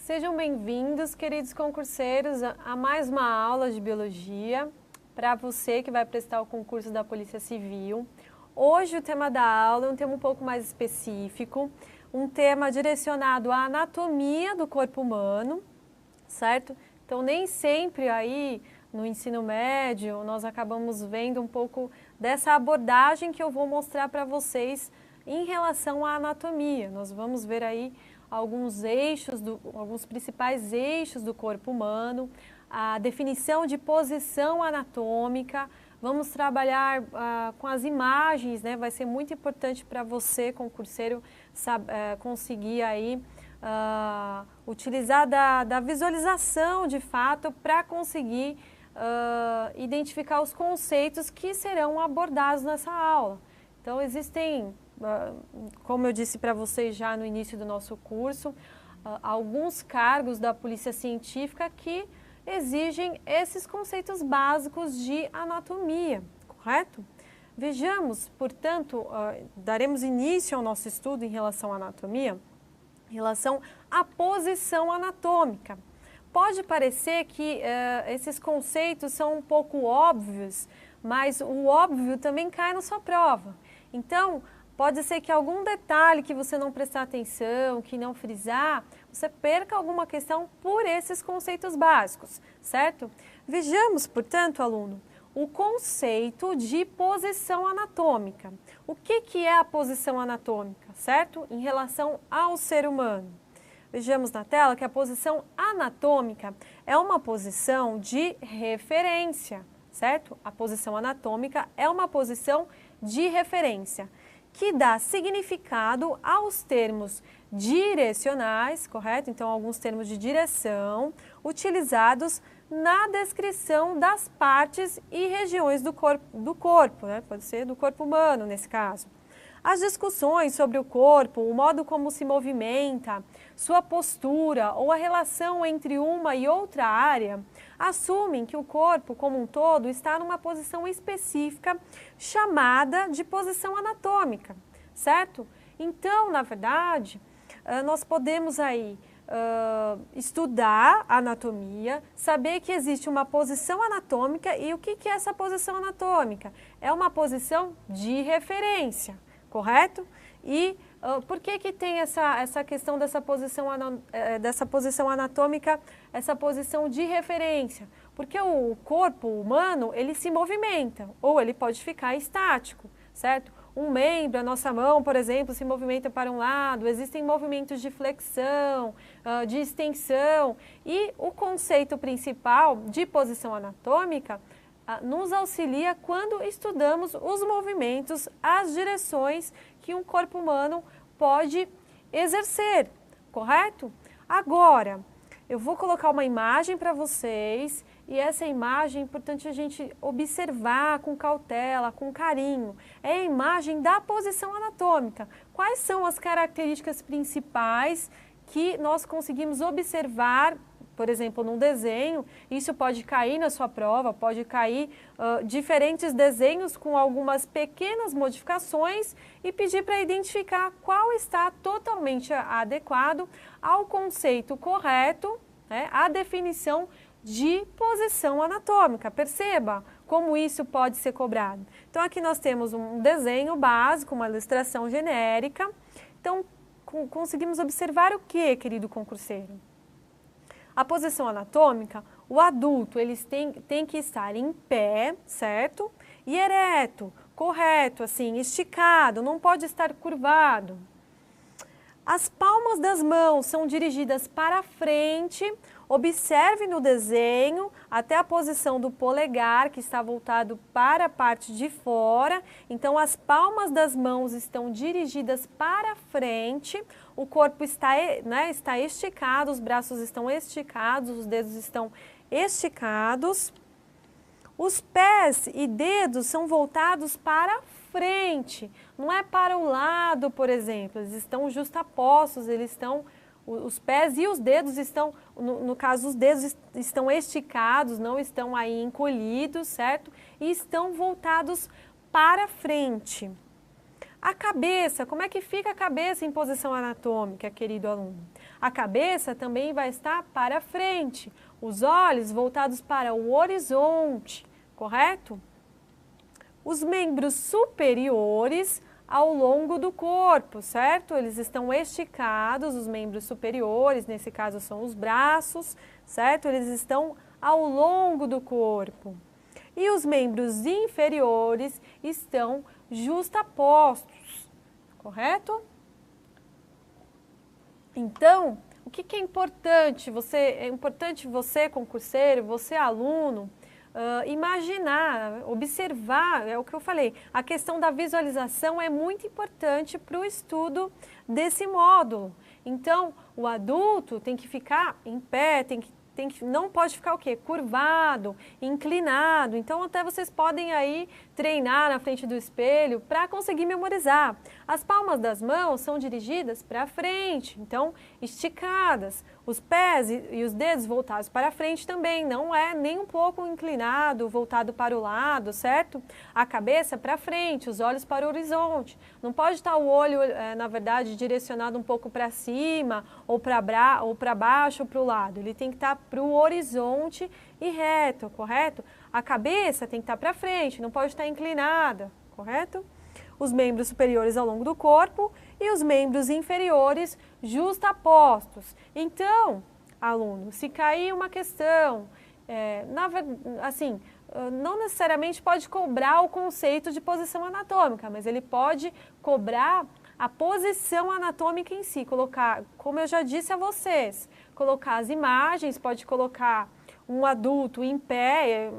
Sejam bem-vindos, queridos concurseiros, a mais uma aula de Biologia para você que vai prestar o concurso da Polícia Civil. Hoje o tema da aula é um tema um pouco mais específico, um tema direcionado à anatomia do corpo humano, certo? Então nem sempre aí no ensino médio nós acabamos vendo um pouco dessa abordagem que eu vou mostrar para vocês em relação à anatomia. Nós vamos ver aí alguns principais eixos do corpo humano, a definição de posição anatômica, vamos trabalhar com as imagens, né? Vai ser muito importante para você, concurseiro, conseguir aí utilizar da visualização de fato para conseguir identificar os conceitos que serão abordados nessa aula. Então existem, como eu disse para vocês já no início do nosso curso, alguns cargos da Polícia Científica que exigem esses conceitos básicos de anatomia, correto? Vejamos, portanto, daremos início ao nosso estudo em relação à anatomia, em relação à posição anatômica. Pode parecer que esses conceitos são um pouco óbvios, mas o óbvio também cai na sua prova. Então, pode ser que algum detalhe que você não prestar atenção, que não frisar, você perca alguma questão por esses conceitos básicos, certo? Vejamos, portanto, aluno, o conceito de posição anatômica. O que é a posição anatômica, certo? Em relação ao ser humano. Vejamos na tela que a posição anatômica é uma posição de referência, certo? A posição anatômica é uma posição de referência, que dá significado aos termos direcionais, correto? Então, alguns termos de direção utilizados na descrição das partes e regiões do corpo, né? Pode ser do corpo humano nesse caso. As discussões sobre o corpo, o modo como se movimenta, sua postura ou a relação entre uma e outra área, assumem que o corpo como um todo está numa posição específica chamada de posição anatômica, certo? Então, na verdade, nós podemos aí estudar a anatomia, saber que existe uma posição anatômica e o que é essa posição anatômica? É uma posição de referência, correto? E por que tem essa questão dessa posição anatômica, essa posição de referência? Porque o corpo humano, ele se movimenta, ou ele pode ficar estático, certo? Um membro, a nossa mão, por exemplo, se movimenta para um lado, existem movimentos de flexão, de extensão, e o conceito principal de posição anatômica nos auxilia quando estudamos os movimentos, as direções que um corpo humano pode exercer, correto? Agora, eu vou colocar uma imagem para vocês e essa imagem é importante a gente observar com cautela, com carinho. É a imagem da posição anatômica. Quais são as características principais que nós conseguimos observar, por exemplo, num desenho? Isso pode cair na sua prova, pode cair diferentes desenhos com algumas pequenas modificações e pedir para identificar qual está totalmente adequado ao conceito correto, né, à definição de posição anatômica. Perceba como isso pode ser cobrado. Então aqui nós temos um desenho básico, uma ilustração genérica. Então conseguimos observar o que, querido concurseiro? A posição anatômica, o adulto eles tem que estar em pé, certo? E ereto, correto, assim, esticado, não pode estar curvado. As palmas das mãos são dirigidas para frente. Observe no desenho até a posição do polegar, que está voltado para a parte de fora. Então, as palmas das mãos estão dirigidas para frente, o corpo está esticado, os braços estão esticados, os dedos estão esticados. Os pés e dedos são voltados para frente, não é para o lado, por exemplo, eles estão justapostos, os pés e os dedos estão, no caso os dedos estão esticados, não estão aí encolhidos, certo? E estão voltados para frente. A cabeça, como é que fica a cabeça em posição anatômica, querido aluno? A cabeça também vai estar para frente, os olhos voltados para o horizonte, correto? Os membros superiores ao longo do corpo, certo? Eles estão esticados, os membros superiores, nesse caso são os braços, certo? Eles estão ao longo do corpo. E os membros inferiores estão justapostos, correto? Então, o que é importante? É importante você, concurseiro, você, aluno, imaginar, observar, é o que eu falei, a questão da visualização é muito importante para o estudo desse módulo. Então, o adulto tem que ficar em pé, não pode ficar o quê? Curvado, inclinado. Então, até vocês podem aí treinar na frente do espelho para conseguir memorizar. As palmas das mãos são dirigidas para frente, então esticadas. Os pés e os dedos voltados para frente também, não é nem um pouco inclinado, voltado para o lado, certo? A cabeça para frente, os olhos para o horizonte. Não pode estar o olho, na verdade, direcionado um pouco para cima, ou para baixo, ou para o lado. Ele tem que estar para o horizonte e reto, correto? A cabeça tem que estar para frente, não pode estar inclinada, correto? Os membros superiores ao longo do corpo e os membros inferiores justapostos. Então, aluno, se cair uma questão, não necessariamente pode cobrar o conceito de posição anatômica, mas ele pode cobrar a posição anatômica em si, colocar, como eu já disse a vocês, colocar as imagens, pode colocar um adulto em pé,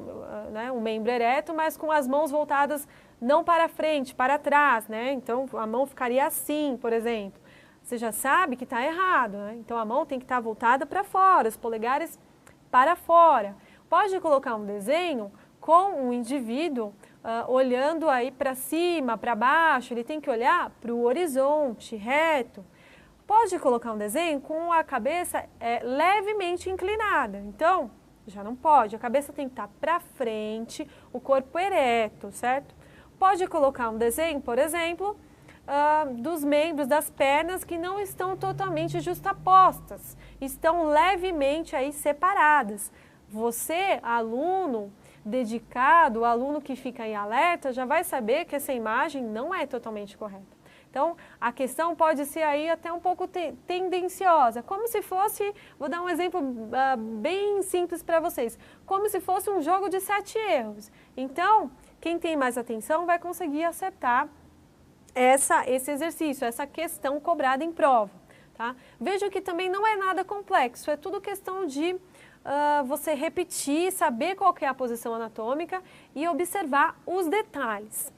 né, um membro ereto, mas com as mãos voltadas não para frente, para trás, né? Então, a mão ficaria assim, por exemplo. Você já sabe que está errado, né? Então, a mão tem que estar voltada para fora, os polegares para fora. Pode colocar um desenho com um indivíduo olhando aí para cima, para baixo, ele tem que olhar para o horizonte, reto. Pode colocar um desenho com a cabeça levemente inclinada. Então, já não pode. A cabeça tem que estar para frente, o corpo ereto, certo? Pode colocar um desenho, por exemplo, dos membros das pernas que não estão totalmente justapostas, estão levemente aí separadas. Você, aluno dedicado, aluno que fica em alerta, já vai saber que essa imagem não é totalmente correta. Então, a questão pode ser aí até um pouco tendenciosa, como se fosse, vou dar um exemplo bem simples para vocês, como se fosse um jogo de 7 erros. Então, quem tem mais atenção vai conseguir acertar esse exercício, essa questão cobrada em prova. Tá? Veja que também não é nada complexo, é tudo questão de você repetir, saber qual que é a posição anatômica e observar os detalhes.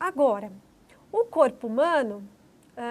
Agora, o corpo humano,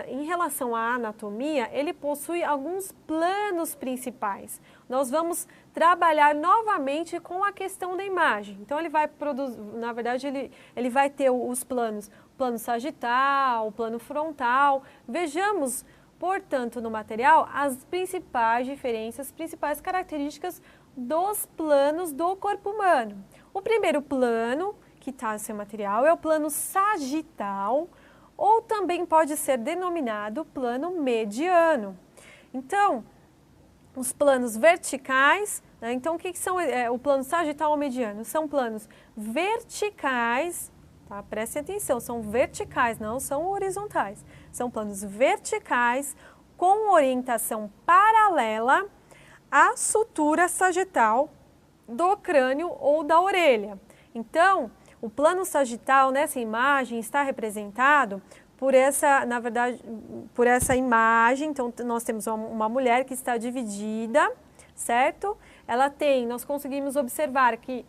em relação à anatomia, ele possui alguns planos principais. Nós vamos trabalhar novamente com a questão da imagem. Então, ele vai produzir, na verdade, ele vai ter os planos, o plano sagital, o plano frontal. Vejamos, portanto, no material, as principais diferenças, as principais características dos planos do corpo humano. O primeiro plano, que está no seu material, é o plano sagital, ou também pode ser denominado plano mediano. Então, os planos verticais, né? Então o que são o plano sagital ou mediano? São planos verticais, tá? Prestem atenção, são verticais, não são horizontais. São planos verticais com orientação paralela à sutura sagital do crânio ou da orelha. Então, o plano sagital nessa imagem está representado por essa, na verdade, por essa imagem. Então, nós temos uma mulher que está dividida, certo? Ela tem, nós conseguimos observar que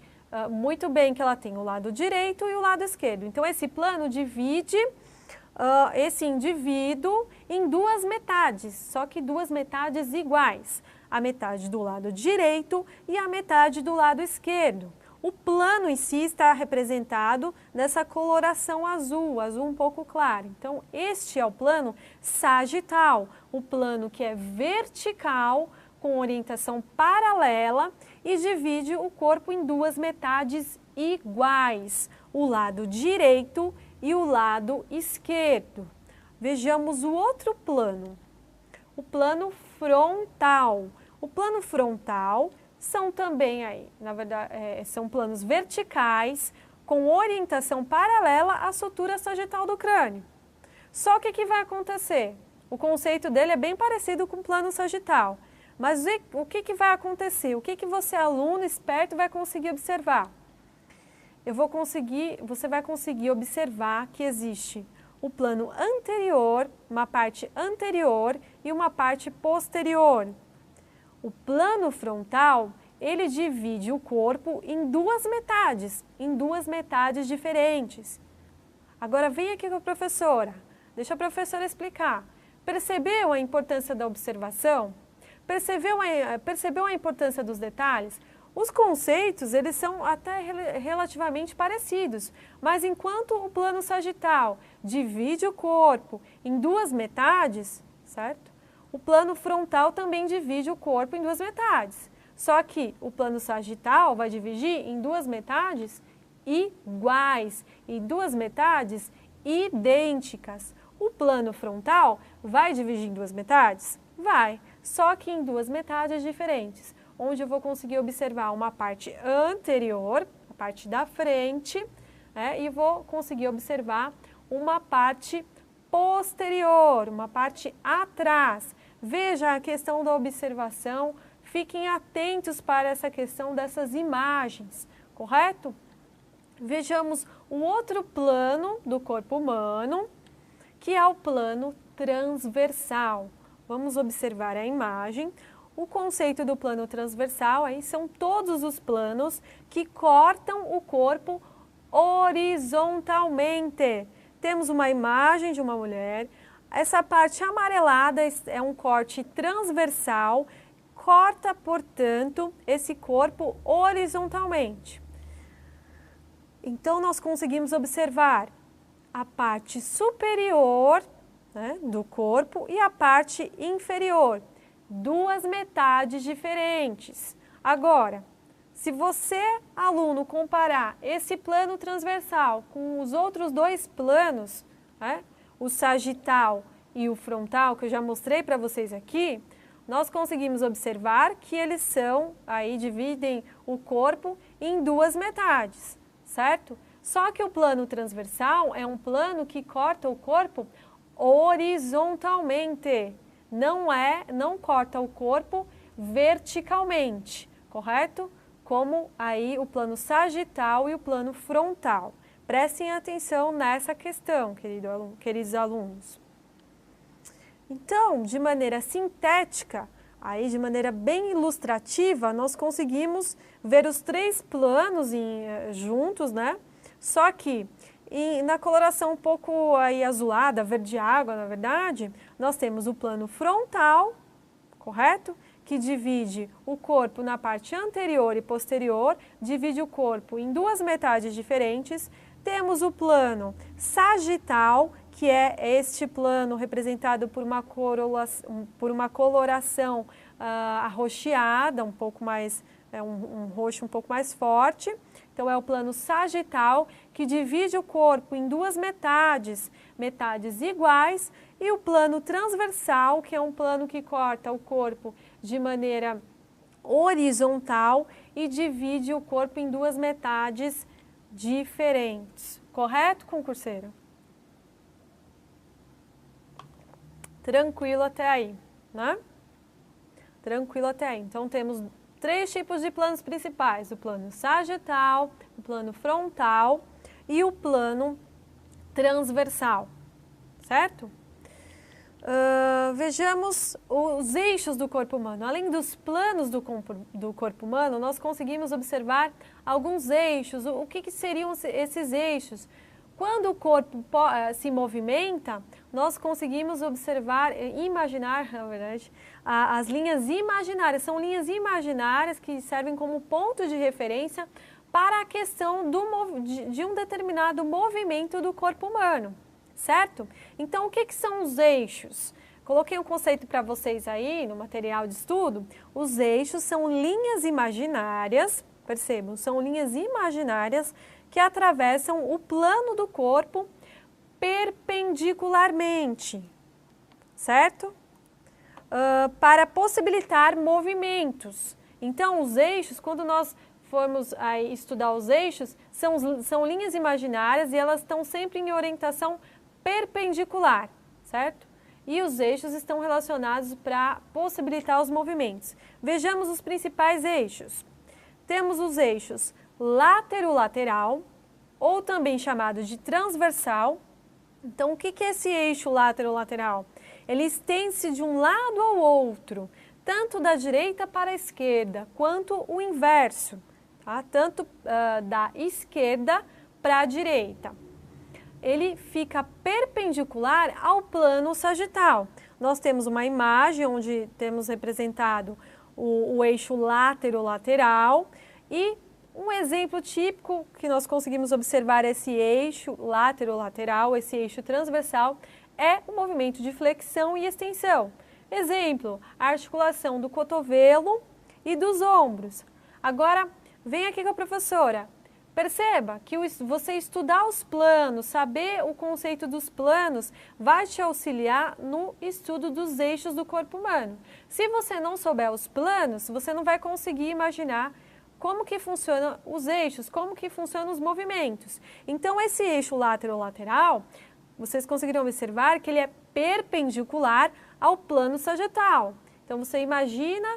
muito bem que ela tem o lado direito e o lado esquerdo. Então, esse plano divide esse indivíduo em duas metades, só que duas metades iguais. A metade do lado direito e a metade do lado esquerdo. O plano em si está representado nessa coloração azul, azul um pouco claro. Então, este é o plano sagital, o plano que é vertical, com orientação paralela e divide o corpo em duas metades iguais, o lado direito e o lado esquerdo. Vejamos o outro plano, o plano frontal. O plano frontal são também aí, na verdade, são planos verticais com orientação paralela à sutura sagital do crânio. Só que o que vai acontecer? O conceito dele é bem parecido com o plano sagital. Mas o que vai acontecer? O que você, aluno esperto, vai conseguir observar? Você vai conseguir observar que existe o plano anterior, uma parte anterior e uma parte posterior. O plano frontal, ele divide o corpo em duas metades diferentes. Agora vem aqui com a professora, deixa a professora explicar. Percebeu a importância da observação? Percebeu a importância dos detalhes? Os conceitos, eles são até relativamente parecidos, mas enquanto o plano sagital divide o corpo em duas metades, certo? O plano frontal também divide o corpo em duas metades. Só que o plano sagital vai dividir em duas metades iguais, em duas metades idênticas. O plano frontal vai dividir em duas metades? Vai, só que em duas metades diferentes, onde eu vou conseguir observar uma parte anterior, a parte da frente, e vou conseguir observar uma parte posterior, uma parte atrás. Veja a questão da observação, fiquem atentos para essa questão dessas imagens, correto? Vejamos o outro plano do corpo humano, que é o plano transversal. Vamos observar a imagem. O conceito do plano transversal aí são todos os planos que cortam o corpo horizontalmente. Temos uma imagem de uma mulher. Essa parte amarelada é um corte transversal, corta, portanto, esse corpo horizontalmente. Então, nós conseguimos observar a parte superior, do corpo e a parte inferior, duas metades diferentes. Agora, se você, aluno, comparar esse plano transversal com os outros dois planos, o sagital e o frontal, que eu já mostrei para vocês aqui, nós conseguimos observar que eles dividem o corpo em duas metades, certo? Só que o plano transversal é um plano que corta o corpo horizontalmente, não corta o corpo verticalmente, correto? Como aí o plano sagital e o plano frontal. Prestem atenção nessa questão, queridos alunos. Então, de maneira sintética, aí de maneira bem ilustrativa, nós conseguimos ver os três planos juntos, Só que na coloração um pouco aí azulada, verde água, na verdade, nós temos o plano frontal, correto? Que divide o corpo na parte anterior e posterior, divide o corpo em duas metades diferentes. Temos o plano sagital, que é este plano representado por uma coloração arroxeada, um pouco mais, um roxo um pouco mais forte. Então, é o plano sagital, que divide o corpo em duas metades iguais, e o plano transversal, que é um plano que corta o corpo de maneira horizontal e divide o corpo em duas metades diferentes. Correto, concurseiro? Tranquilo até aí, Tranquilo até aí. Então, temos três tipos de planos principais: o plano sagital, o plano frontal e o plano transversal, certo? Vejamos os eixos do corpo humano. Além dos planos do corpo humano, nós conseguimos observar alguns eixos. O que seriam esses eixos? Quando o corpo se movimenta, nós conseguimos observar, imaginar, na verdade, as linhas imaginárias. São linhas imaginárias que servem como ponto de referência para a questão de um determinado movimento do corpo humano, certo? Então, o que são os eixos? Coloquei um conceito para vocês aí no material de estudo. Os eixos são linhas imaginárias, percebam, são linhas imaginárias que atravessam o plano do corpo perpendicularmente, certo? Para possibilitar movimentos. Então, os eixos, quando nós formos aí estudar os eixos, são linhas imaginárias e elas estão sempre em orientação perpendicular, certo? E os eixos estão relacionados para possibilitar os movimentos. Vejamos os principais eixos. Temos os eixos látero-lateral, ou também chamado de transversal. Então, o que é esse eixo látero-lateral? Ele estende-se de um lado ao outro, tanto da direita para a esquerda, quanto o inverso, tá? Tanto da esquerda para a direita. Ele fica perpendicular ao plano sagital. Nós temos uma imagem onde temos representado o eixo látero-lateral e um exemplo típico que nós conseguimos observar esse eixo látero-lateral, esse eixo transversal, é o movimento de flexão e extensão. Exemplo, a articulação do cotovelo e dos ombros. Agora, vem aqui com a professora. Perceba que você estudar os planos, saber o conceito dos planos, vai te auxiliar no estudo dos eixos do corpo humano. Se você não souber os planos, você não vai conseguir imaginar como que funcionam os eixos, como que funcionam os movimentos. Então, esse eixo látero-lateral, vocês conseguiram observar que ele é perpendicular ao plano sagital. Então, você imagina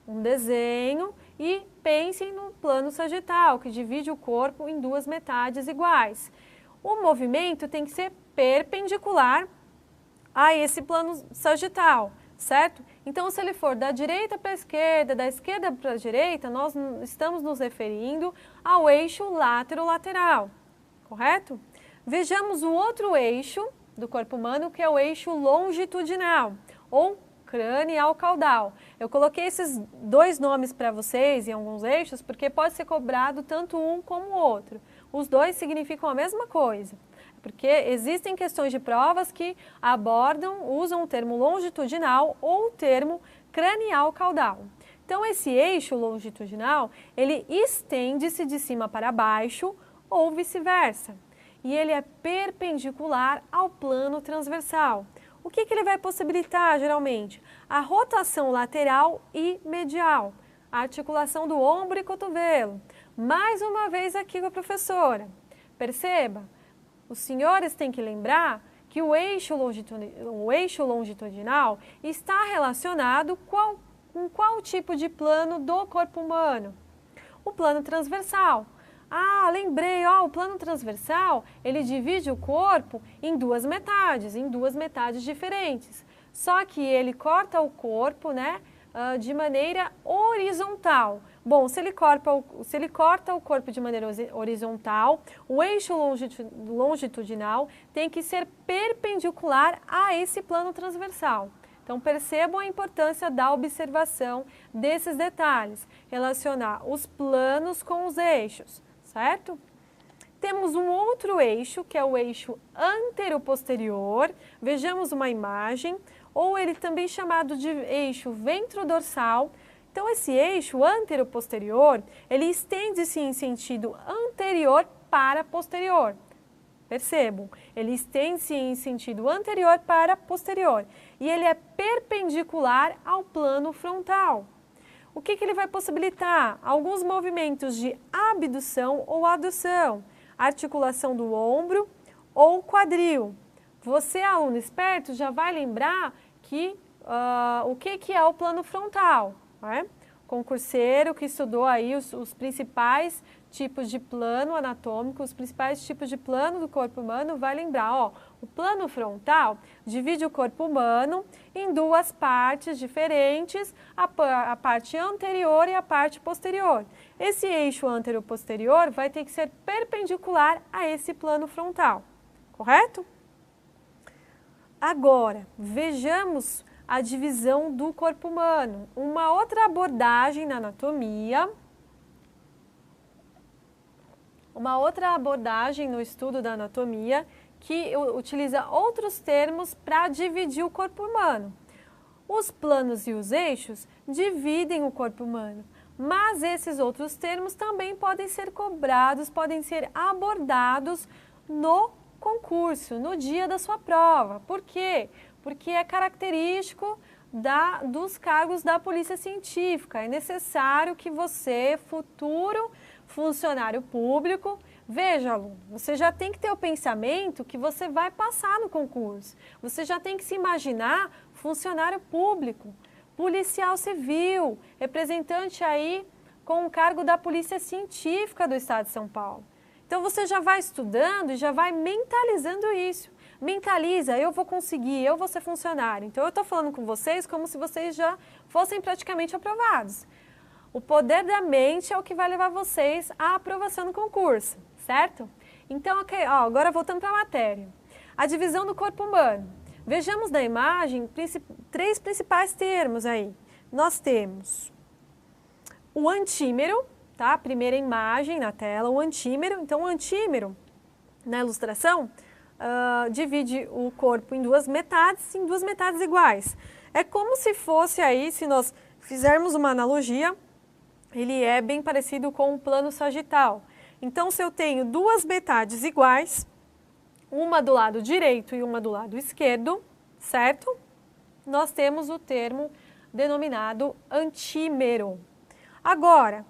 um desenho e pensem no plano sagital, que divide o corpo em duas metades iguais. O movimento tem que ser perpendicular a esse plano sagital, certo? Então, se ele for da direita para a esquerda, da esquerda para a direita, nós estamos nos referindo ao eixo látero-lateral, correto? Vejamos o outro eixo do corpo humano, que é o eixo longitudinal, ou cranial-caudal. Eu coloquei esses dois nomes para vocês em alguns eixos, porque pode ser cobrado tanto um como o outro. Os dois significam a mesma coisa, porque existem questões de provas que usam o termo longitudinal ou o termo cranial-caudal. Então, esse eixo longitudinal, ele estende-se de cima para baixo ou vice-versa. E ele é perpendicular ao plano transversal. O que ele vai possibilitar, geralmente? A rotação lateral e medial, a articulação do ombro e cotovelo. Mais uma vez aqui com a professora. Perceba, os senhores têm que lembrar que o eixo longitudinal está relacionado com qual tipo de plano do corpo humano? O plano transversal. Ah, lembrei, o plano transversal, ele divide o corpo em duas metades diferentes. Só que ele corta o corpo, né, de maneira horizontal. Bom, se ele corta o corpo de maneira horizontal, o eixo longitudinal tem que ser perpendicular a esse plano transversal. Então, percebam a importância da observação desses detalhes, relacionar os planos com os eixos. Certo? Temos um outro eixo, que é o eixo antero-posterior. Vejamos uma imagem, ou ele também chamado de eixo ventrodorsal. Então, esse eixo antero-posterior, ele estende-se em sentido anterior para posterior. Percebam, ele estende-se em sentido anterior para posterior. E ele é perpendicular ao plano frontal. O que ele vai possibilitar? Alguns movimentos de abdução ou adução, articulação do ombro ou quadril. Você, aluno esperto, já vai lembrar que, o que é o plano frontal, né? Concurseiro que estudou aí os principais tipos de plano anatômico, os principais tipos de plano do corpo humano, vai lembrar, o plano frontal divide o corpo humano em duas partes diferentes, a parte anterior e a parte posterior. Esse eixo antero-posterior vai ter que ser perpendicular a esse plano frontal, correto? Agora, vejamos a divisão do corpo humano. Uma outra abordagem na anatomia, uma outra abordagem no estudo da anatomia que utiliza outros termos para dividir o corpo humano. Os planos e os eixos dividem o corpo humano, mas esses outros termos também podem ser cobrados, podem ser abordados no concurso, no dia da sua prova. Por quê? Porque é característico dos cargos da Polícia Científica. É necessário que você, futuro funcionário público, veja, aluno, você já tem que ter o pensamento que você vai passar no concurso. Você já tem que se imaginar funcionário público, policial civil, representante aí com o cargo da Polícia Científica do Estado de São Paulo. Então você já vai estudando e já vai mentalizando isso. Mentaliza, eu vou conseguir, eu vou ser funcionário. Então eu estou falando com vocês como se vocês já fossem praticamente aprovados. O poder da mente é o que vai levar vocês à aprovação no concurso, certo? Então, agora voltando para a matéria. A divisão do corpo humano. Vejamos na imagem três principais termos aí. Nós temos o antímero, tá? Primeira imagem na tela, o antímero. Então, o antímero, na ilustração, divide o corpo em duas metades iguais. É como se fosse aí, se nós fizermos uma analogia, ele é bem parecido com o plano sagital. Então, se eu tenho duas metades iguais, uma do lado direito e uma do lado esquerdo, certo? Nós temos o termo denominado antímero. Agora,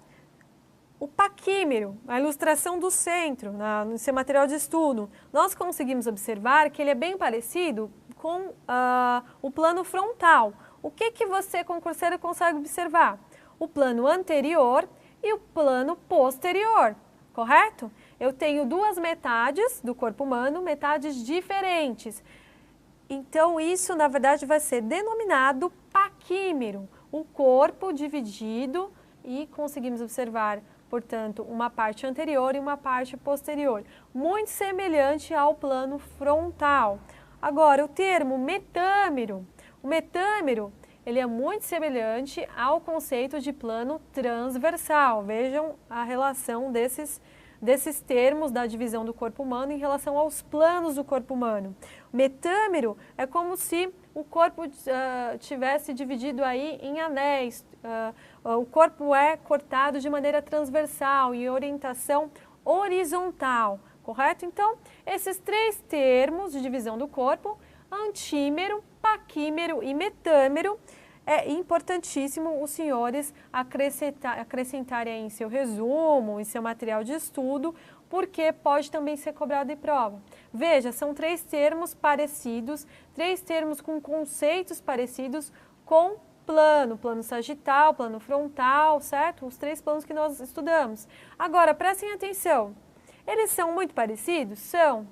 o paquímero, a ilustração do centro, no seu material de estudo, nós conseguimos observar que ele é bem parecido com o plano frontal. O que você, concurseiro, consegue observar? O plano anterior e o plano posterior, correto? Eu tenho duas metades do corpo humano, metades diferentes. Então, isso, na verdade, vai ser denominado paquímero, o corpo dividido e conseguimos observar, portanto, uma parte anterior e uma parte posterior, muito semelhante ao plano frontal. Agora, o termo metâmero. O metâmero, ele é muito semelhante ao conceito de plano transversal. Vejam a relação desses termos da divisão do corpo humano em relação aos planos do corpo humano. O metâmero é como se o corpo tivesse dividido aí em anéis. O corpo é cortado de maneira transversal, em orientação horizontal, correto? Então, esses três termos de divisão do corpo, antímero, paquímero e metâmero, é importantíssimo os senhores acrescentarem em seu resumo, em seu material de estudo, porque pode também ser cobrado em prova. Veja, são três termos parecidos, três termos com conceitos parecidos com plano sagital, plano frontal, certo? Os três planos que nós estudamos. Agora, prestem atenção, eles são muito parecidos? São,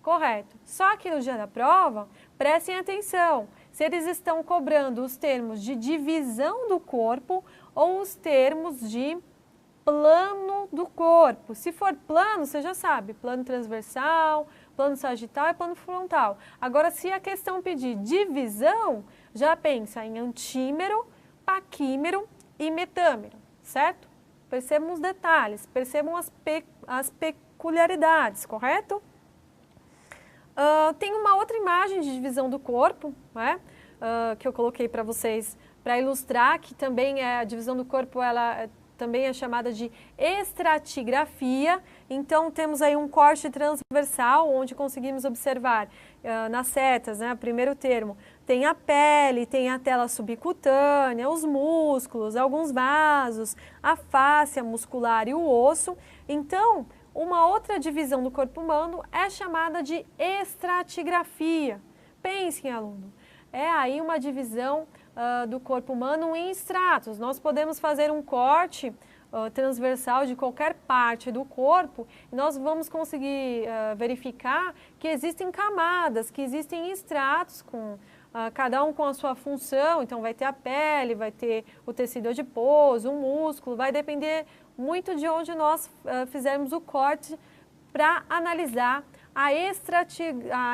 correto. Só que no dia da prova, prestem atenção, se eles estão cobrando os termos de divisão do corpo ou os termos de plano do corpo. Se for plano, você já sabe, plano transversal, plano sagital e plano frontal. Agora, se a questão pedir divisão, já pensa em antímero, paquímero e metâmero, certo? Percebam os detalhes, percebam as peculiaridades, correto? Tem uma outra imagem de divisão do corpo, né, que eu coloquei para vocês para ilustrar, que também a divisão do corpo, ela também é chamada de estratigrafia. Então, temos aí um corte transversal, onde conseguimos observar nas setas, né, primeiro termo, tem a pele, tem a tela subcutânea, os músculos, alguns vasos, a face muscular e o osso. Então, uma outra divisão do corpo humano é chamada de estratigrafia. Pensem, aluno, é aí uma divisão do corpo humano em estratos. Nós podemos fazer um corte transversal de qualquer parte do corpo e nós vamos conseguir verificar que existem camadas, que existem estratos, cada um com a sua função. Então vai ter a pele, vai ter o tecido adiposo, o músculo, vai depender muito de onde nós fizermos o corte para analisar a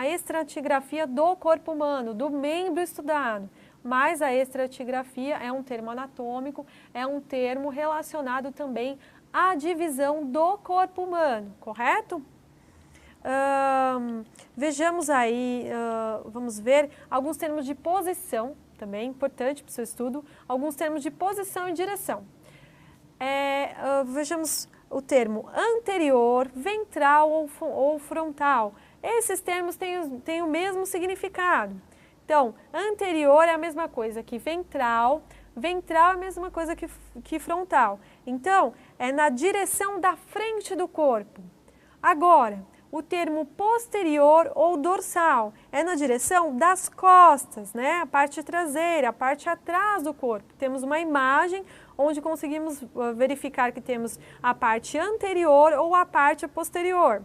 estratigrafia do corpo humano, do membro estudado. Mas a estratigrafia é um termo anatômico, é um termo relacionado também à divisão do corpo humano, correto? Vejamos aí, vamos ver alguns termos de posição, também importante para o seu estudo, alguns termos de posição e direção. Vejamos o termo anterior, ventral ou frontal. Esses termos têm o mesmo significado. Então, anterior é a mesma coisa que ventral, ventral é a mesma coisa que frontal. Então, é na direção da frente do corpo. Agora, o termo posterior ou dorsal é na direção das costas, né? A parte traseira, a parte atrás do corpo. Temos uma imagem onde conseguimos verificar que temos a parte anterior ou a parte posterior,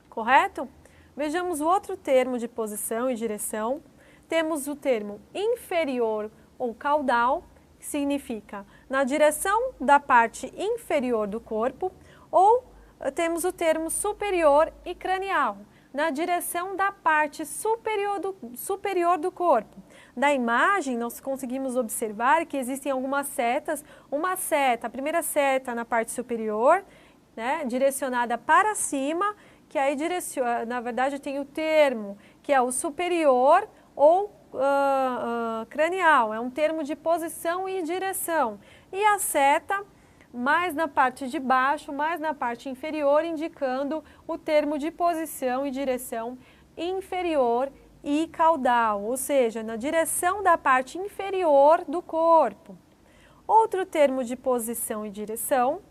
correto? Vejamos o outro termo de posição e direção. Temos o termo inferior ou caudal, que significa na direção da parte inferior do corpo, ou temos o termo superior e cranial, na direção da parte superior do corpo. Da imagem, nós conseguimos observar que existem algumas setas. Uma seta, a primeira seta na parte superior, né, direcionada para cima, que aí direciona, na verdade tem o termo, que é o superior ou cranial, é um termo de posição e direção. E a seta mais na parte de baixo, mais na parte inferior, indicando o termo de posição e direção inferior e caudal, ou seja, na direção da parte inferior do corpo. Outro termo de posição e direção,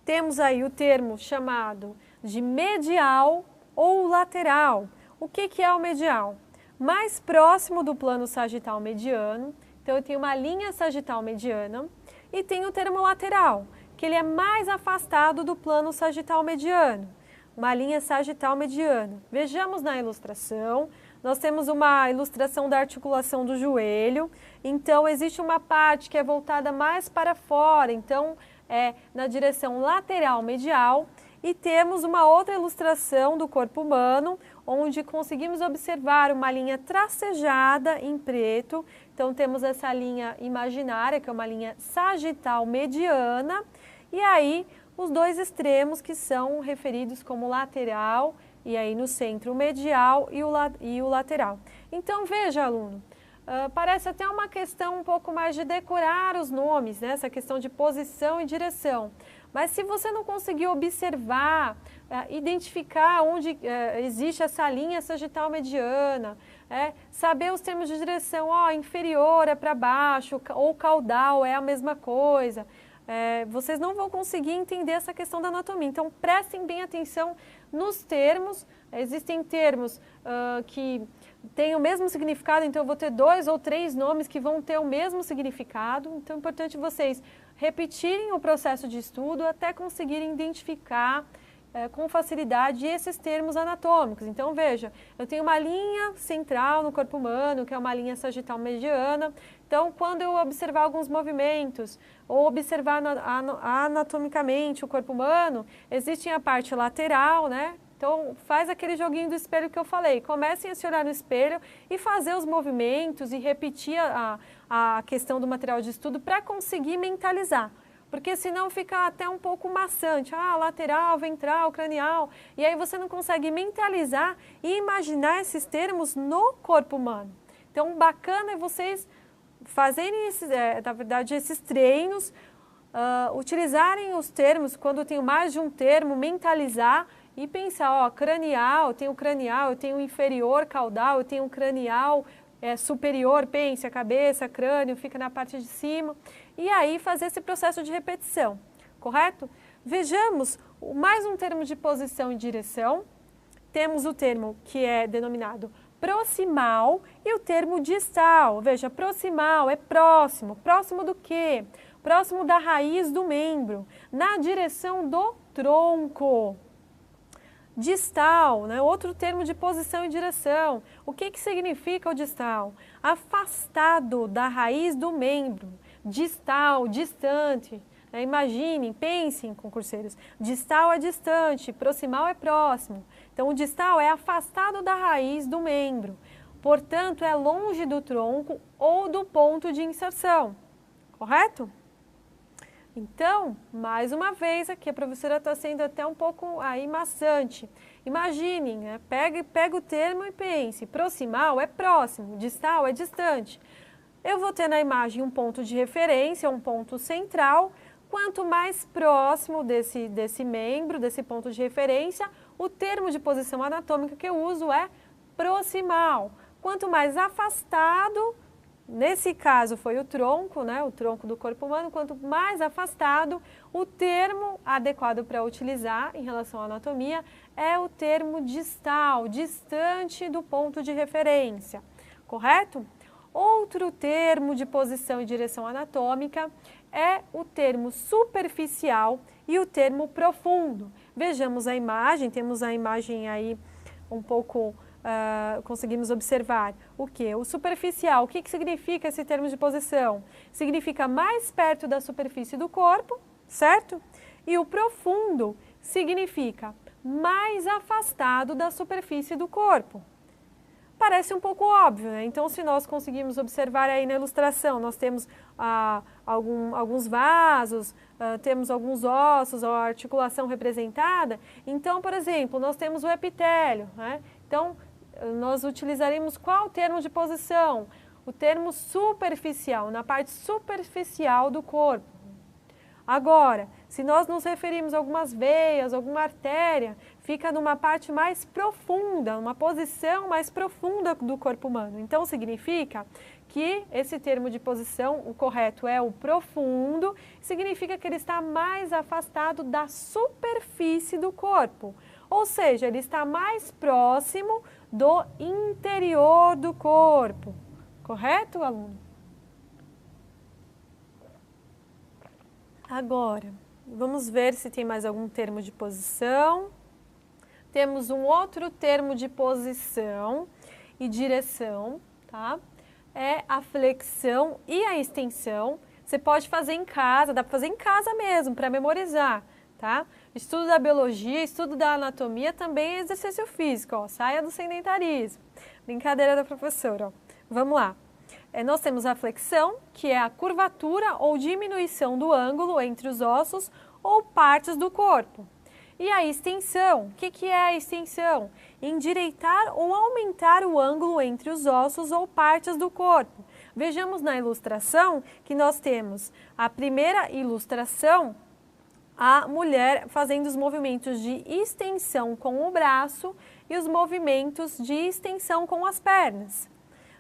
temos aí o termo chamado de medial ou lateral. O que é o medial? Mais próximo do plano sagital mediano, então eu tenho uma linha sagital mediana, e tem o termo lateral, que ele é mais afastado do plano sagital mediano, uma linha sagital mediana. Vejamos na ilustração, nós temos uma ilustração da articulação do joelho, então existe uma parte que é voltada mais para fora, então é na direção lateral medial, e temos uma outra ilustração do corpo humano, onde conseguimos observar uma linha tracejada em preto. Então temos essa linha imaginária, que é uma linha sagital mediana, e aí os dois extremos que são referidos como lateral, e aí no centro o medial e o lateral. Então veja, aluno, parece até uma questão um pouco mais de decorar os nomes, né? Essa questão de posição e direção. Mas se você não conseguir observar, identificar onde existe essa linha sagital mediana, saber os termos de direção, inferior é para baixo, ou caudal é a mesma coisa, vocês não vão conseguir entender essa questão da anatomia. Então prestem bem atenção nos termos. Existem termos que têm o mesmo significado, então eu vou ter 2 ou 3 nomes que vão ter o mesmo significado. Então é importante vocês repetirem o processo de estudo até conseguirem identificar com facilidade esses termos anatômicos. Então veja, eu tenho uma linha central no corpo humano, que é uma linha sagital mediana. Então quando eu observar alguns movimentos ou observar anatomicamente o corpo humano, existe a parte lateral, né? Então faz aquele joguinho do espelho que eu falei, comecem a se olhar no espelho e fazer os movimentos e repetir a questão do material de estudo para conseguir mentalizar. Porque senão fica até um pouco maçante, lateral, ventral, cranial, e aí você não consegue mentalizar e imaginar esses termos no corpo humano. Então bacana é vocês fazerem esses treinos, utilizarem os termos, quando eu tenho mais de um termo, mentalizar e pensar, cranial, eu tenho inferior caudal, eu tenho cranial superior, pense, a cabeça, crânio, fica na parte de cima, e aí fazer esse processo de repetição, correto? Vejamos mais um termo de posição e direção. Temos o termo que é denominado proximal e o termo distal. Veja, proximal é próximo. Próximo do quê? Próximo da raiz do membro, na direção do tronco. Distal, né? Outro termo de posição e direção. O que significa o distal? Afastado da raiz do membro. Distal, distante. Imaginem, pensem, concurseiros. Distal é distante, proximal é próximo. Então, o distal é afastado da raiz do membro. Portanto, é longe do tronco ou do ponto de inserção. Correto? Então, mais uma vez aqui, a professora está sendo até um pouco maçante. Imaginem, né? Pega o termo e pense. Proximal é próximo, distal é distante. Eu vou ter na imagem um ponto de referência, um ponto central. quanto mais próximo desse membro, desse ponto de referência, o termo de posição anatômica que eu uso é proximal. Quanto mais afastado, nesse caso foi o tronco, né, o tronco do corpo humano, quanto mais afastado, o termo adequado para utilizar em relação à anatomia é o termo distal, distante do ponto de referência, correto? Outro termo de posição e direção anatômica é o termo superficial e o termo profundo. Vejamos a imagem, temos a imagem aí um pouco, conseguimos observar o que? O superficial, o que significa esse termo de posição? Significa mais perto da superfície do corpo, certo? E o profundo significa mais afastado da superfície do corpo. Parece um pouco óbvio, né? Então, se nós conseguimos observar aí na ilustração, nós temos alguns vasos, temos alguns ossos, a articulação representada. Então, por exemplo, nós temos o epitélio, né? Então, nós utilizaremos qual termo de posição? O termo superficial, na parte superficial do corpo. Agora, se nós nos referimos a algumas veias, alguma artéria, fica numa parte mais profunda, uma posição mais profunda do corpo humano. Então, significa que esse termo de posição, o correto é o profundo, significa que ele está mais afastado da superfície do corpo. Ou seja, ele está mais próximo do interior do corpo. Correto, aluno? Agora, vamos ver se tem mais algum termo de posição. Temos um outro termo de posição e direção, tá? É a flexão e a extensão. Você pode fazer em casa, dá para fazer em casa mesmo, para memorizar, tá? Estudo da biologia, estudo da anatomia também é exercício físico, ó. Saia do sedentarismo. Brincadeira da professora, ó. Vamos lá. Nós temos a flexão, que é a curvatura ou diminuição do ângulo entre os ossos ou partes do corpo. E a extensão, o que é a extensão? Endireitar ou aumentar o ângulo entre os ossos ou partes do corpo. Vejamos na ilustração que nós temos a primeira ilustração, a mulher fazendo os movimentos de extensão com o braço e os movimentos de extensão com as pernas.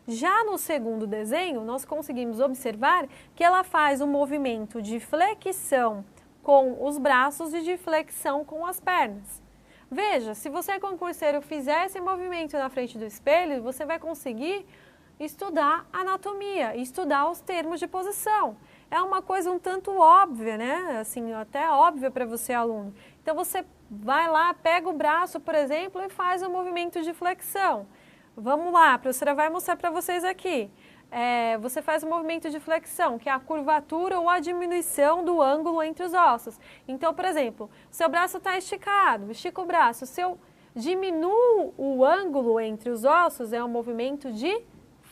Já no segundo desenho, nós conseguimos observar que ela faz um movimento de flexão com os braços e de flexão com as pernas. Veja, se você concurseiro fizer esse movimento na frente do espelho, você vai conseguir estudar anatomia, estudar os termos de posição. É uma coisa um tanto óbvia, né? Assim, até óbvia para você, aluno. Então, você vai lá, pega o braço, por exemplo, e faz um movimento de flexão. Vamos lá, a professora vai mostrar para vocês aqui. Você faz um movimento de flexão, que é a curvatura ou a diminuição do ângulo entre os ossos. Então, por exemplo, seu braço está esticado, estica o braço. Se eu diminuo o ângulo entre os ossos, é um movimento de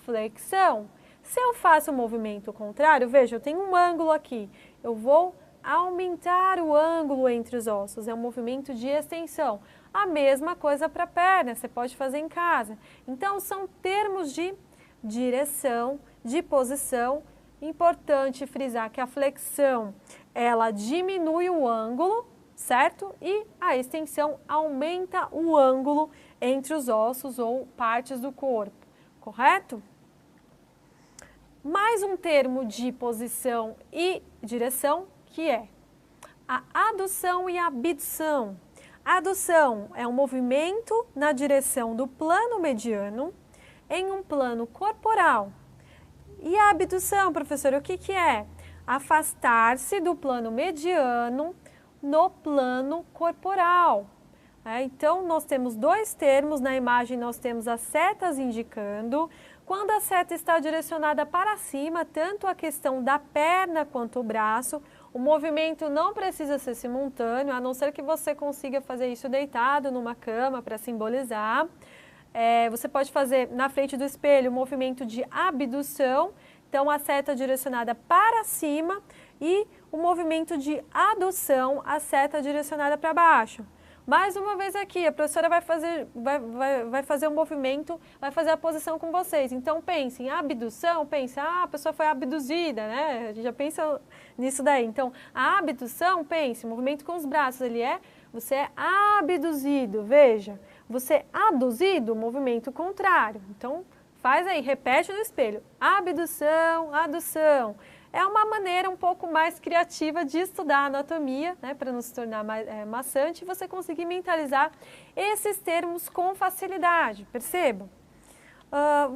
flexão. Se eu faço o movimento contrário, veja, eu tenho um ângulo aqui. Eu vou aumentar o ângulo entre os ossos, é um movimento de extensão. A mesma coisa para a perna, você pode fazer em casa. Então, são termos de direção, de posição. Importante frisar que a flexão, ela diminui o ângulo, certo? E a extensão aumenta o ângulo entre os ossos ou partes do corpo, correto? Mais um termo de posição e direção, que é a adução e a abdução. A adução é um movimento na direção do plano mediano em um plano corporal. E a abdução, professora, o que é? Afastar-se do plano mediano no plano corporal. Então, nós temos dois termos, na imagem nós temos as setas indicando. Quando a seta está direcionada para cima, tanto a questão da perna quanto o braço, o movimento não precisa ser simultâneo, a não ser que você consiga fazer isso deitado numa cama para simbolizar. Você pode fazer na frente do espelho o movimento de abdução, então a seta direcionada para cima, e o movimento de adução, a seta direcionada para baixo. Mais uma vez aqui, a professora vai fazer um movimento, vai fazer a posição com vocês. Então, pensem, abdução, pensa, a pessoa foi abduzida, né? A gente já pensa nisso daí. Então, a abdução, pense, movimento com os braços, você é abduzido, veja. Você é aduzido, movimento contrário. Então, faz aí, repete no espelho. Abdução, adução. É uma maneira um pouco mais criativa de estudar a anatomia, né, para não se tornar mais maçante e você conseguir mentalizar esses termos com facilidade, percebam?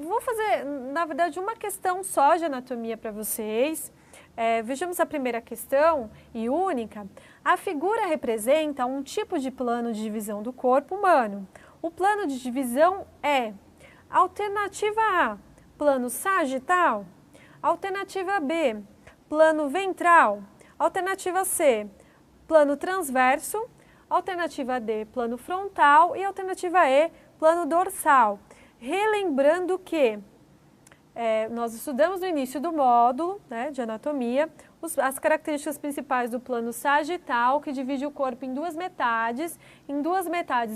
Vou fazer, na verdade, uma questão só de anatomia para vocês. Vejamos a primeira questão e única. A figura representa um tipo de plano de divisão do corpo humano. O plano de divisão é alternativa A, plano sagital. Alternativa B, plano ventral. Alternativa C, plano transverso. Alternativa D, plano frontal. E alternativa E, plano dorsal. Relembrando que nós estudamos no início do módulo, né, de anatomia, as características principais do plano sagital, que divide o corpo em duas metades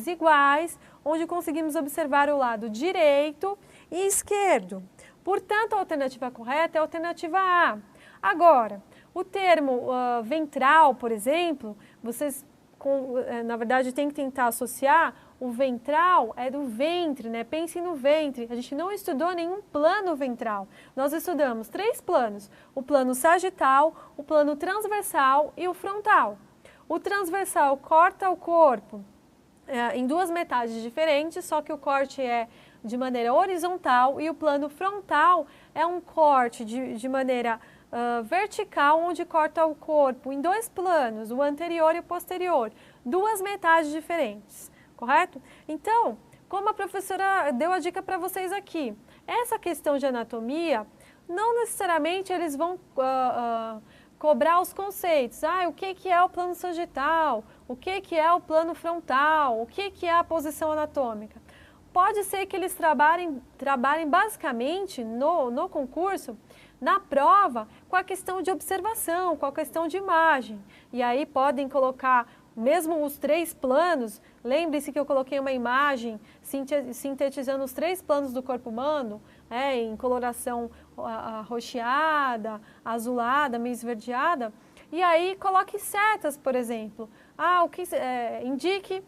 iguais, onde conseguimos observar o lado direito e esquerdo. Portanto, a alternativa correta é a alternativa A. Agora, o termo ventral, por exemplo, vocês, na verdade, têm que tentar associar o ventral é do ventre, né? Pensem no ventre. A gente não estudou nenhum plano ventral. Nós estudamos 3 planos. O plano sagital, o plano transversal e o frontal. O transversal corta o corpo em duas metades diferentes, só que o corte é de maneira horizontal e o plano frontal é um corte de maneira vertical, onde corta o corpo em 2 planos, o anterior e o posterior, duas metades diferentes, correto? Então, como a professora deu a dica para vocês aqui, essa questão de anatomia, não necessariamente eles vão cobrar os conceitos. O que é o plano sagital? O que é o plano frontal? O que é a posição anatômica? Pode ser que eles trabalhem basicamente no concurso, na prova, com a questão de observação, com a questão de imagem. E aí podem colocar, mesmo os 3 planos, lembre-se que eu coloquei uma imagem sintetizando os 3 planos do corpo humano, em coloração roxeada, azulada, meio esverdeada, e aí coloque setas, por exemplo. Indique,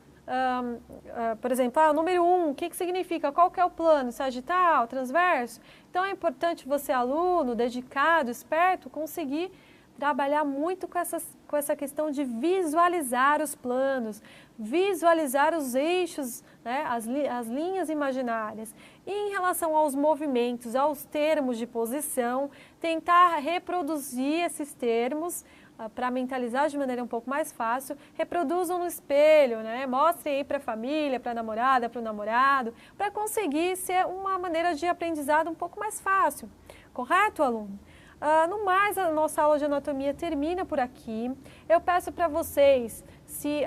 por exemplo, o número 1, o que significa? Qual que é o plano? Sagital, transverso? Então é importante você, aluno, dedicado, esperto, conseguir trabalhar muito com essa questão de visualizar os planos, visualizar os eixos, né, as linhas imaginárias. E em relação aos movimentos, aos termos de posição, tentar reproduzir esses termos para mentalizar de maneira um pouco mais fácil. Reproduzam no espelho, né? Mostrem aí para a família, para a namorada, para o namorado, para conseguir ser uma maneira de aprendizado um pouco mais fácil. Correto, aluno? No mais, a nossa aula de anatomia termina por aqui. Eu peço para vocês, se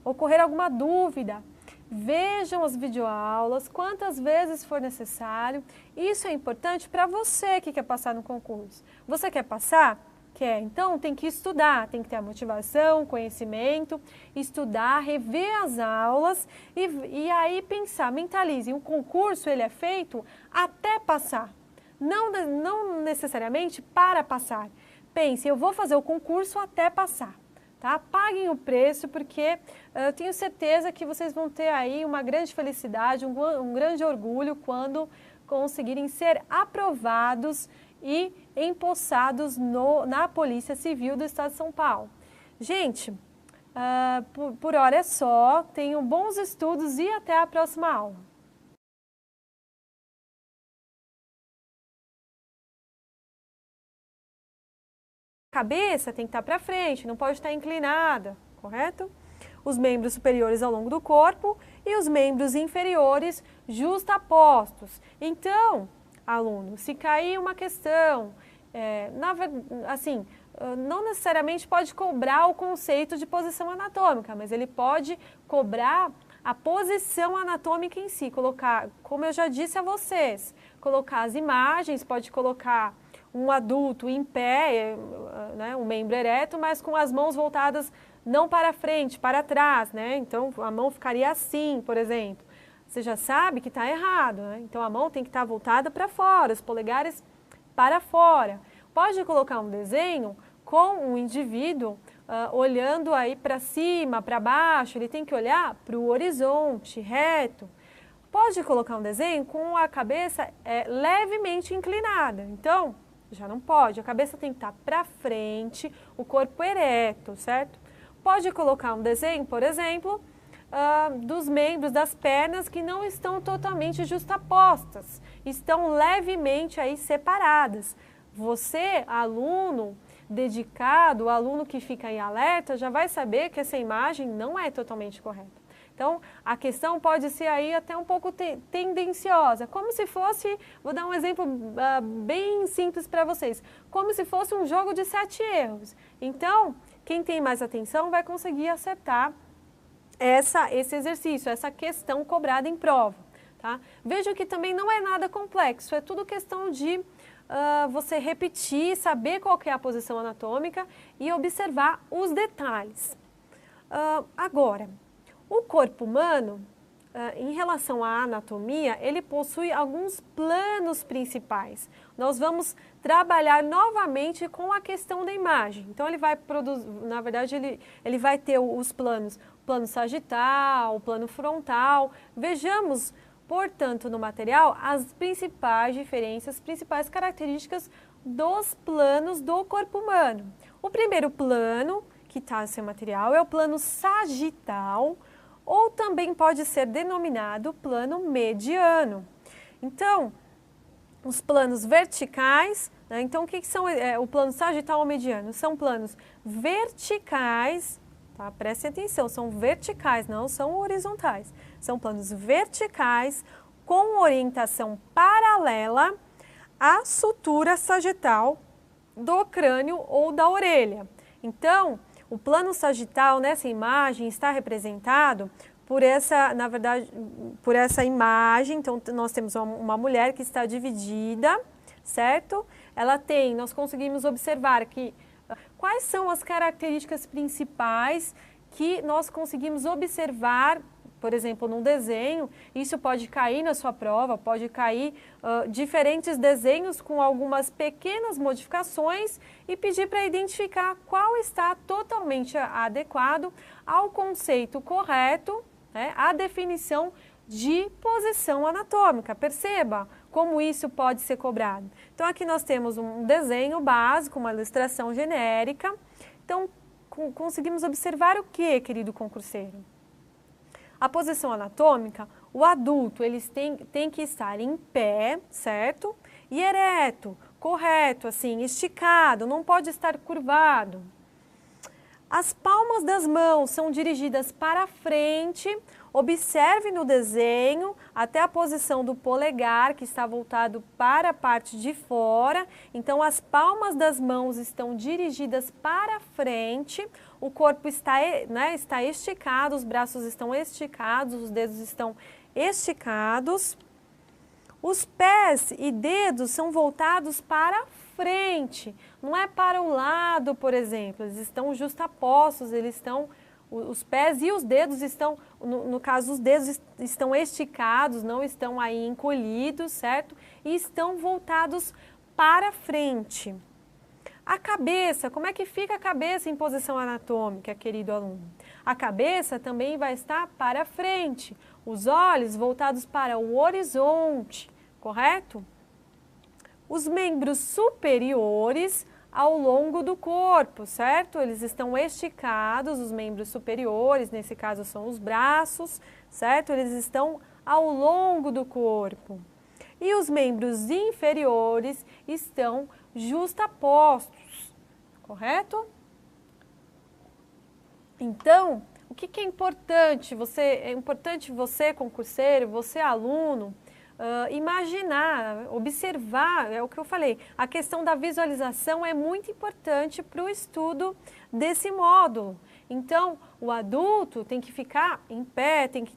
ocorrer alguma dúvida, vejam as videoaulas quantas vezes for necessário. Isso é importante para você que quer passar no concurso. Você quer passar? Quer. Então, tem que estudar, tem que ter a motivação, conhecimento, estudar, rever as aulas e aí pensar, mentalize. O concurso ele é feito até passar. Não necessariamente para passar. Pense, eu vou fazer o concurso até passar, tá? Paguem o preço, porque eu tenho certeza que vocês vão ter aí uma grande felicidade, um grande orgulho quando conseguirem ser aprovados e empossados na Polícia Civil do Estado de São Paulo. Gente, por hora é só. Tenham bons estudos e até a próxima aula. A cabeça tem que estar para frente, não pode estar inclinada, correto? Os membros superiores ao longo do corpo e os membros inferiores justapostos. Então, aluno, se cair uma questão, não necessariamente pode cobrar o conceito de posição anatômica, mas ele pode cobrar a posição anatômica em si, colocar, como eu já disse a vocês, colocar as imagens, pode colocar um adulto em pé, né, um membro ereto, mas com as mãos voltadas não para frente, para trás, né? Então, a mão ficaria assim, por exemplo. Você já sabe que está errado, né? Então, a mão tem que estar voltada para fora, os polegares para fora. Pode colocar um desenho com o indivíduo olhando aí para cima, para baixo, ele tem que olhar para o horizonte, reto. Pode colocar um desenho com a cabeça levemente inclinada. Então, já não pode. A cabeça tem que estar para frente, o corpo ereto, certo? Pode colocar um desenho, por exemplo, dos membros das pernas que não estão totalmente justapostas, estão levemente aí separadas. Você, aluno dedicado, o aluno que fica em alerta, já vai saber que essa imagem não é totalmente correta. Então, a questão pode ser aí até um pouco tendenciosa, como se fosse, vou dar um exemplo bem simples para vocês, como se fosse um jogo de 7 erros. Então, quem tem mais atenção vai conseguir acertar esse exercício, essa questão cobrada em prova. Tá? Veja que também não é nada complexo, é tudo questão de você repetir, saber qual que é a posição anatômica e observar os detalhes. Agora, o corpo humano, em relação à anatomia, ele possui alguns planos principais. Nós vamos trabalhar novamente com a questão da imagem. Então, ele vai produzir, na verdade, ele vai ter os planos, plano sagital, o plano frontal. Vejamos, portanto, no material, as principais diferenças, as principais características dos planos do corpo humano. O primeiro plano, que está no seu material, é o plano sagital, ou também pode ser denominado plano mediano. Então, os planos verticais, né? Então, o que são o plano sagital ou mediano? São planos verticais, tá? Preste atenção, são verticais, não são horizontais. São planos verticais com orientação paralela à sutura sagital do crânio ou da orelha. Então, o plano sagital nessa imagem está representado por essa, na verdade, por essa imagem. Então, nós temos uma mulher que está dividida, certo? Ela tem, nós conseguimos observar que quais são as características principais que nós conseguimos observar, por exemplo, num desenho. Isso pode cair na sua prova, pode cair diferentes desenhos com algumas pequenas modificações e pedir para identificar qual está totalmente adequado ao conceito correto, né, à definição de posição anatômica. Perceba como isso pode ser cobrado. Então, aqui nós temos um desenho básico, uma ilustração genérica. Então, conseguimos observar o que, querido concurseiro? A posição anatômica, o adulto, eles têm que estar em pé, certo? E ereto, correto, assim, esticado, não pode estar curvado. As palmas das mãos são dirigidas para frente. Observe no desenho até a posição do polegar, que está voltado para a parte de fora. Então, as palmas das mãos estão dirigidas para frente. O corpo está, né, está esticado, os braços estão esticados, os dedos estão esticados. Os pés e dedos são voltados para frente, não é para o lado, por exemplo. Eles estão justapostos, eles estão, os pés e os dedos estão, no caso, os dedos estão esticados, não estão aí encolhidos, certo? E estão voltados para frente. A cabeça, como é que fica a cabeça em posição anatômica, querido aluno? A cabeça também vai estar para frente, os olhos voltados para o horizonte, correto? Os membros superiores ao longo do corpo, certo? Eles estão esticados, os membros superiores, nesse caso são os braços, certo? Eles estão ao longo do corpo. E os membros inferiores estão justapostos, correto? Então, o que é importante? É importante você, concurseiro, você, aluno, imaginar, observar, é o que eu falei, a questão da visualização é muito importante para o estudo desse módulo. Então, o adulto tem que ficar em pé, tem que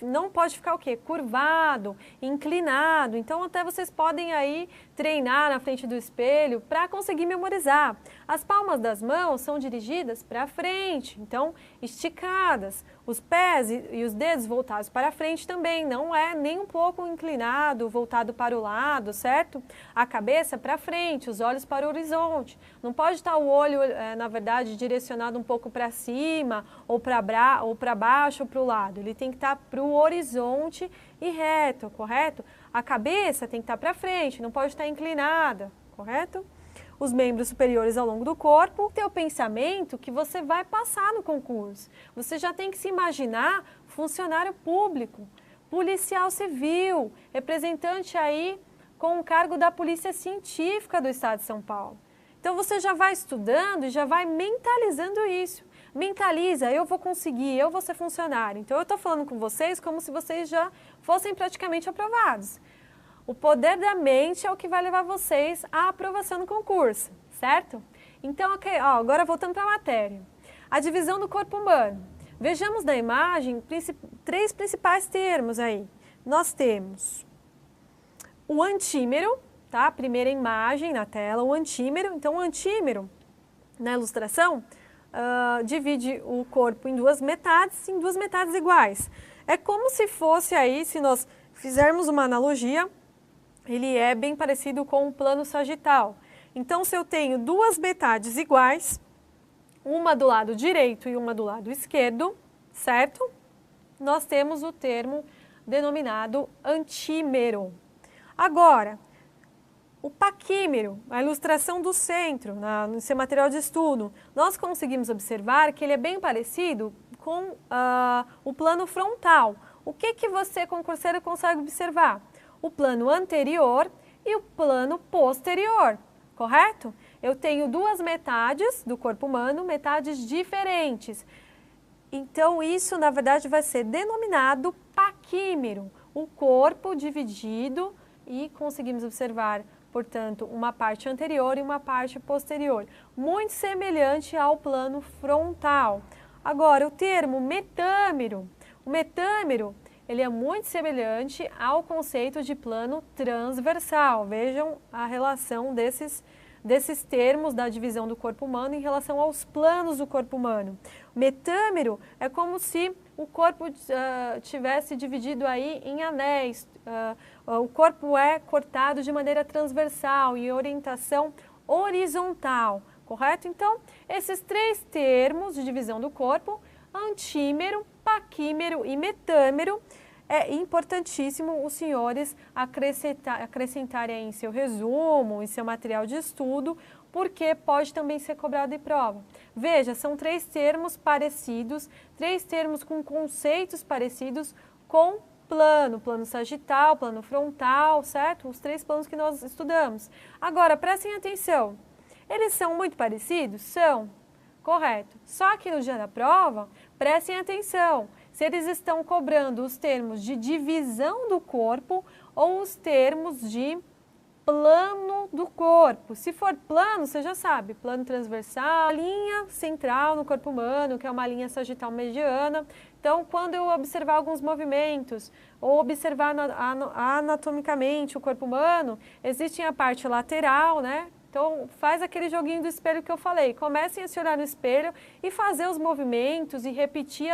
não pode ficar o quê? Curvado, inclinado. Então até vocês podem aí treinar na frente do espelho para conseguir memorizar. As palmas das mãos são dirigidas para frente, então esticadas. Os pés e os dedos voltados para frente também, não é nem um pouco inclinado, voltado para o lado, certo? A cabeça para frente, os olhos para o horizonte. Não pode estar o olho, na verdade, direcionado um pouco para cima, ou para baixo, ou para o lado. Ele tem que estar para o horizonte e reto, correto? A cabeça tem que estar para frente, não pode estar inclinada, correto? Os membros superiores ao longo do corpo, ter o pensamento que você vai passar no concurso. Você já tem que se imaginar funcionário público, policial civil, representante aí com o cargo da Polícia Científica do Estado de São Paulo. Então você já vai estudando e já vai mentalizando isso. Mentaliza, eu vou conseguir, eu vou ser funcionário. Então eu estou falando com vocês como se vocês já fossem praticamente aprovados. O poder da mente é o que vai levar vocês à aprovação no concurso, certo? Então, agora voltando para a matéria. A divisão do corpo humano. Vejamos na imagem três principais termos aí. Nós temos o antímero, tá? Primeira imagem na tela, o antímero. Então, o antímero, na ilustração, divide o corpo em duas metades iguais. É como se fosse aí, se nós fizermos uma analogia, ele é bem parecido com o plano sagital. Então, se eu tenho duas metades iguais, uma do lado direito e uma do lado esquerdo, certo? Nós temos o termo denominado antímero. Agora, o paquímero, a ilustração do centro, no seu material de estudo, nós conseguimos observar que ele é bem parecido com o plano frontal. O que você, concurseiro, consegue observar? O plano anterior e o plano posterior, correto? Eu tenho duas metades do corpo humano, metades diferentes. Então, isso, na verdade, vai ser denominado paquímero, o corpo dividido e conseguimos observar, portanto, uma parte anterior e uma parte posterior, muito semelhante ao plano frontal. Agora, o termo metâmero. O metâmero, ele é muito semelhante ao conceito de plano transversal. Vejam a relação desses termos da divisão do corpo humano em relação aos planos do corpo humano. O metâmero é como se o corpo tivesse dividido aí em anéis. O corpo é cortado de maneira transversal, em orientação horizontal, correto? Então, esses três termos de divisão do corpo, antímero, paquímero e metâmero, é importantíssimo os senhores acrescentarem em seu resumo, em seu material de estudo, porque pode também ser cobrado em prova. Veja, são três termos parecidos, três termos com conceitos parecidos com plano sagital, plano frontal, certo? Os três planos que nós estudamos. Agora, prestem atenção, eles são muito parecidos? São, correto. Só que no dia da prova, prestem atenção, se eles estão cobrando os termos de divisão do corpo ou os termos de plano do corpo. Se for plano, você já sabe, plano transversal, linha central no corpo humano, que é uma linha sagital mediana. Então, quando eu observar alguns movimentos ou observar anatomicamente o corpo humano, existe a parte lateral, né? Então, faz aquele joguinho do espelho que eu falei. Comecem a se olhar no espelho e fazer os movimentos e repetir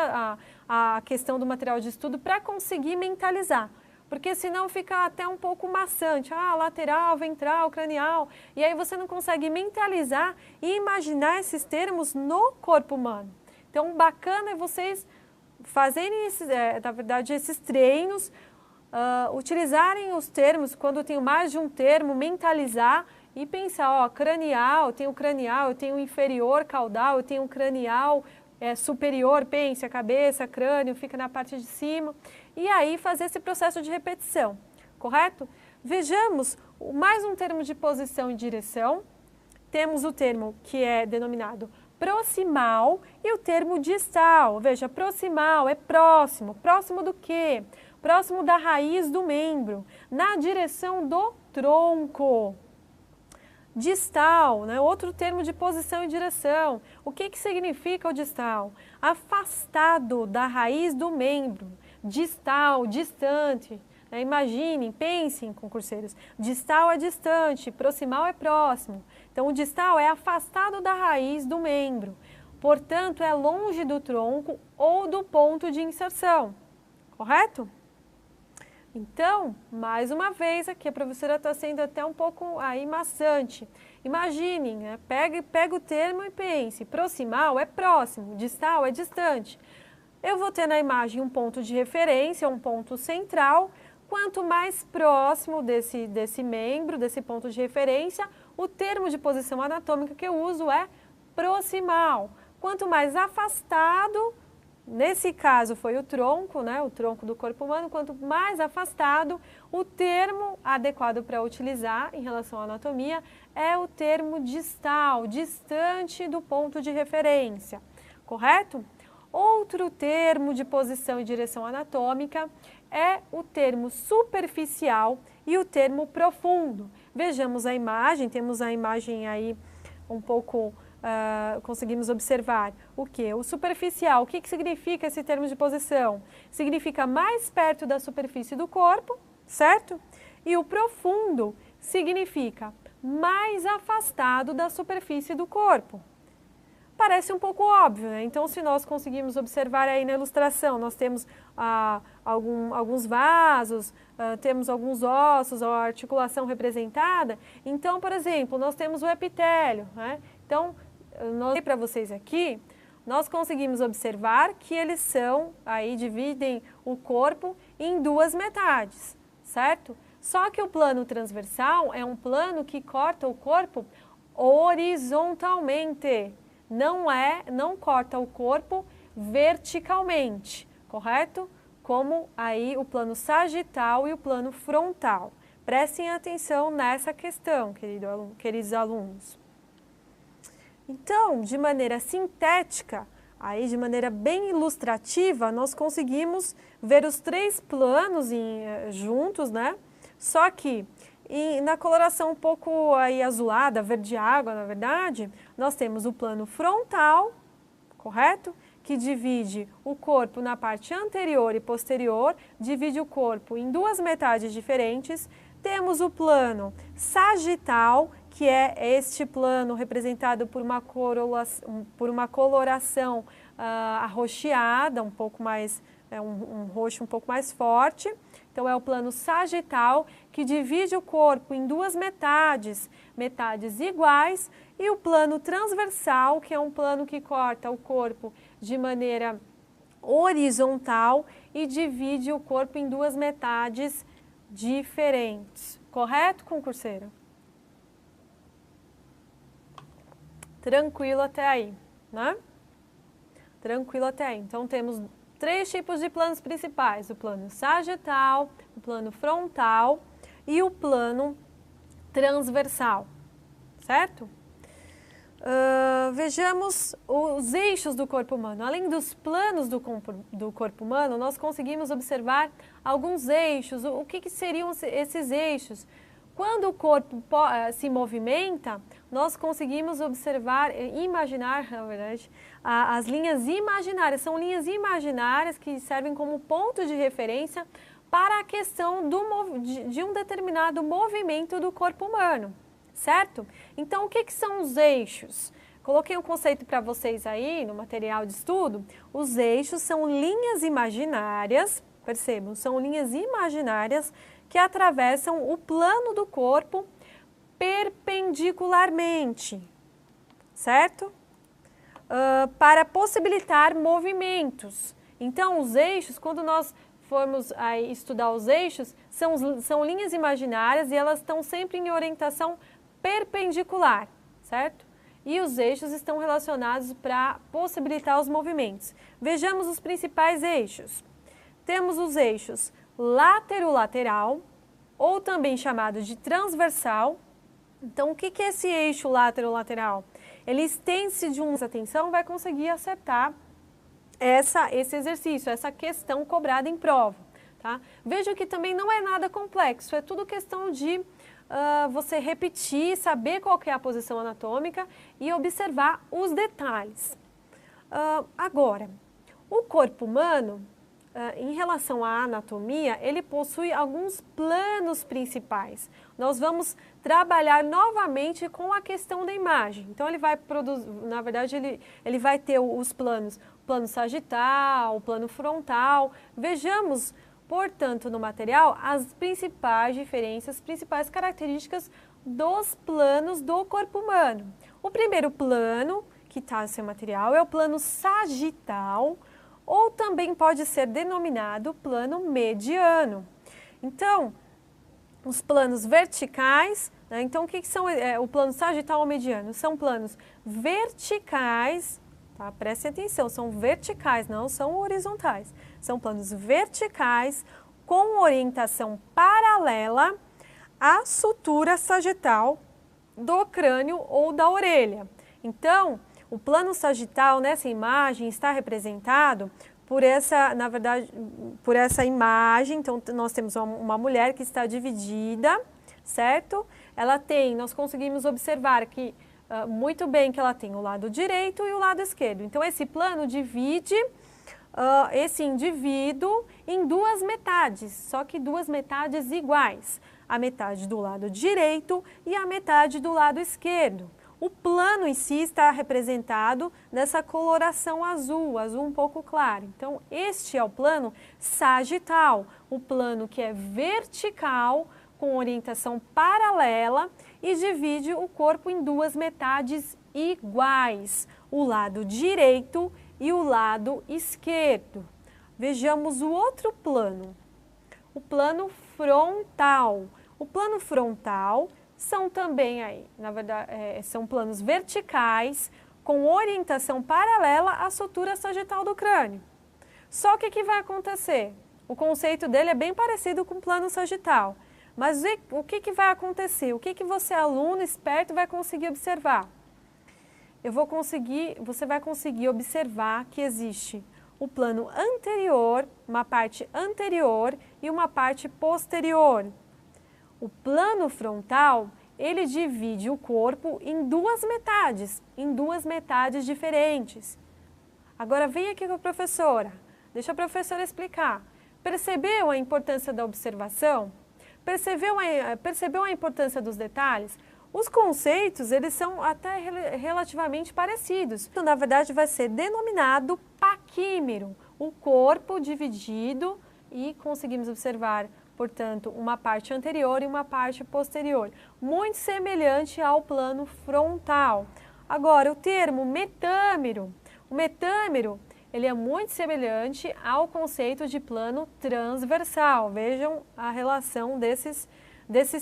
a questão do material de estudo para conseguir mentalizar. Porque senão fica até um pouco maçante. Lateral, ventral, cranial. E aí você não consegue mentalizar e imaginar esses termos no corpo humano. Então, bacana é vocês fazerem, na verdade, esses treinos, utilizarem os termos, quando eu tenho mais de um termo, mentalizar e pensar, cranial, eu tenho inferior caudal, eu tenho cranial superior, pense, a cabeça, crânio, fica na parte de cima. E aí fazer esse processo de repetição, correto? Vejamos mais um termo de posição e direção. Temos o termo que é denominado proximal e o termo distal. Veja, proximal é próximo. Próximo do quê? Próximo da raiz do membro, na direção do tronco. Distal, né? Outro termo de posição e direção. O que significa o distal? Afastado da raiz do membro. distal, distante. Imaginem, pensem, concurseiros, distal é distante, proximal é próximo. Então, o distal é afastado da raiz do membro, portanto, é longe do tronco ou do ponto de inserção, correto? Então, mais uma vez aqui, a professora está sendo até um pouco aí maçante. Imaginem, né? Pega o termo e pense, proximal é próximo, distal é distante. Eu vou ter na imagem um ponto de referência, um ponto central. Quanto mais próximo desse membro, desse ponto de referência, o termo de posição anatômica que eu uso é proximal. Quanto mais afastado, nesse caso foi o tronco, né, o tronco do corpo humano, quanto mais afastado, o termo adequado para utilizar em relação à anatomia é o termo distal, distante do ponto de referência, correto? Outro termo de posição e direção anatômica é o termo superficial e o termo profundo. Vejamos a imagem, temos a imagem aí um pouco, conseguimos observar o que? O superficial, o que significa esse termo de posição? Significa mais perto da superfície do corpo, certo? E o profundo significa mais afastado da superfície do corpo. Parece um pouco óbvio, né? Então, se nós conseguimos observar aí na ilustração, nós temos alguns vasos, temos alguns ossos, a articulação representada. Então, por exemplo, nós temos o epitélio, né? Então, nós para vocês aqui, nós conseguimos observar que eles dividem o corpo em duas metades, certo? Só que o plano transversal é um plano que corta o corpo horizontalmente. Não corta o corpo verticalmente, correto? Como aí o plano sagital e o plano frontal. Prestem atenção nessa questão, queridos alunos. Então, de maneira sintética, aí de maneira bem ilustrativa, nós conseguimos ver os três planos juntos, né? Só que na coloração um pouco aí azulada, verde água, na verdade, nós temos o plano frontal, correto? Que divide o corpo na parte anterior e posterior, divide o corpo em duas metades diferentes. Temos o plano sagital, que é este plano representado por uma coloração arroxeada, um pouco mais, um roxo um pouco mais forte. Então, é o plano sagital, que divide o corpo em duas metades iguais, e o plano transversal, que é um plano que corta o corpo de maneira horizontal e divide o corpo em duas metades diferentes. Correto, concurseiro? Tranquilo até aí, né? Tranquilo até aí. Então, temos três tipos de planos principais: o plano sagital, o plano frontal e o plano transversal, certo? Vejamos os eixos do corpo humano. Além dos planos do corpo humano, nós conseguimos observar alguns eixos. O que seriam esses eixos? Quando o corpo se movimenta, nós conseguimos observar, imaginar, na verdade, as linhas imaginárias. São linhas imaginárias que servem como ponto de referência para a questão de um determinado movimento do corpo humano, certo? Então, o que são os eixos? Coloquei um conceito para vocês aí no material de estudo. Os eixos são linhas imaginárias, percebam, são linhas imaginárias que atravessam o plano do corpo perpendicularmente, certo? Para possibilitar movimentos. Então, os eixos, quando nós formos aí estudar os eixos, são linhas imaginárias e elas estão sempre em orientação perpendicular, certo? E os eixos estão relacionados para possibilitar os movimentos. Vejamos os principais eixos. Temos os eixos látero-lateral, ou também chamado de transversal. Então, o que é esse eixo látero-lateral? Ele estende-se de uma atenção, vai conseguir acertar esse exercício, essa questão cobrada em prova. Tá? Veja que também não é nada complexo, é tudo questão de você repetir, saber qual que é a posição anatômica e observar os detalhes. Agora, o corpo humano, em relação à anatomia, ele possui alguns planos principais. Nós vamos trabalhar novamente com a questão da imagem. Então, ele vai produzir, na verdade, ele vai ter os planos, o plano sagital, o plano frontal. Vejamos, portanto, no material, as principais diferenças, as principais características dos planos do corpo humano. O primeiro plano, que está no seu material, é o plano sagital, ou também pode ser denominado plano mediano. Então, os planos verticais, né? Então o que são o plano sagital ou mediano? São planos verticais, tá? Prestem atenção, são verticais, não são horizontais. São planos verticais com orientação paralela à sutura sagital do crânio ou da orelha. Então, o plano sagital nessa imagem está representado por essa, na verdade, por essa imagem. Então, nós temos uma mulher que está dividida, certo? Ela tem, nós conseguimos observar que muito bem que ela tem o lado direito e o lado esquerdo. Então, esse plano divide esse indivíduo em duas metades, só que duas metades iguais. A metade do lado direito e a metade do lado esquerdo. O plano em si está representado nessa coloração azul, azul um pouco claro. Então, este é o plano sagital, o plano que é vertical, com orientação paralela e divide o corpo em duas metades iguais, o lado direito e o lado esquerdo. Vejamos o outro plano, o plano frontal. O plano frontal são também aí, na verdade, são planos verticais com orientação paralela à sutura sagital do crânio. Só que o que vai acontecer? O conceito dele é bem parecido com o plano sagital. Mas o que vai acontecer? O que você, aluno esperto, vai conseguir observar? Você vai conseguir observar que existe o plano anterior, uma parte anterior e uma parte posterior. O plano frontal, ele divide o corpo em duas metades diferentes. Agora vem aqui com a professora, deixa a professora explicar. Percebeu a importância da observação? Percebeu a importância dos detalhes? Os conceitos, eles são até relativamente parecidos. Então, na verdade, vai ser denominado paquímero, o corpo dividido, e conseguimos observar, portanto, uma parte anterior e uma parte posterior, muito semelhante ao plano frontal. Agora, o termo metâmero. O metâmero, ele é muito semelhante ao conceito de plano transversal. Vejam a relação desses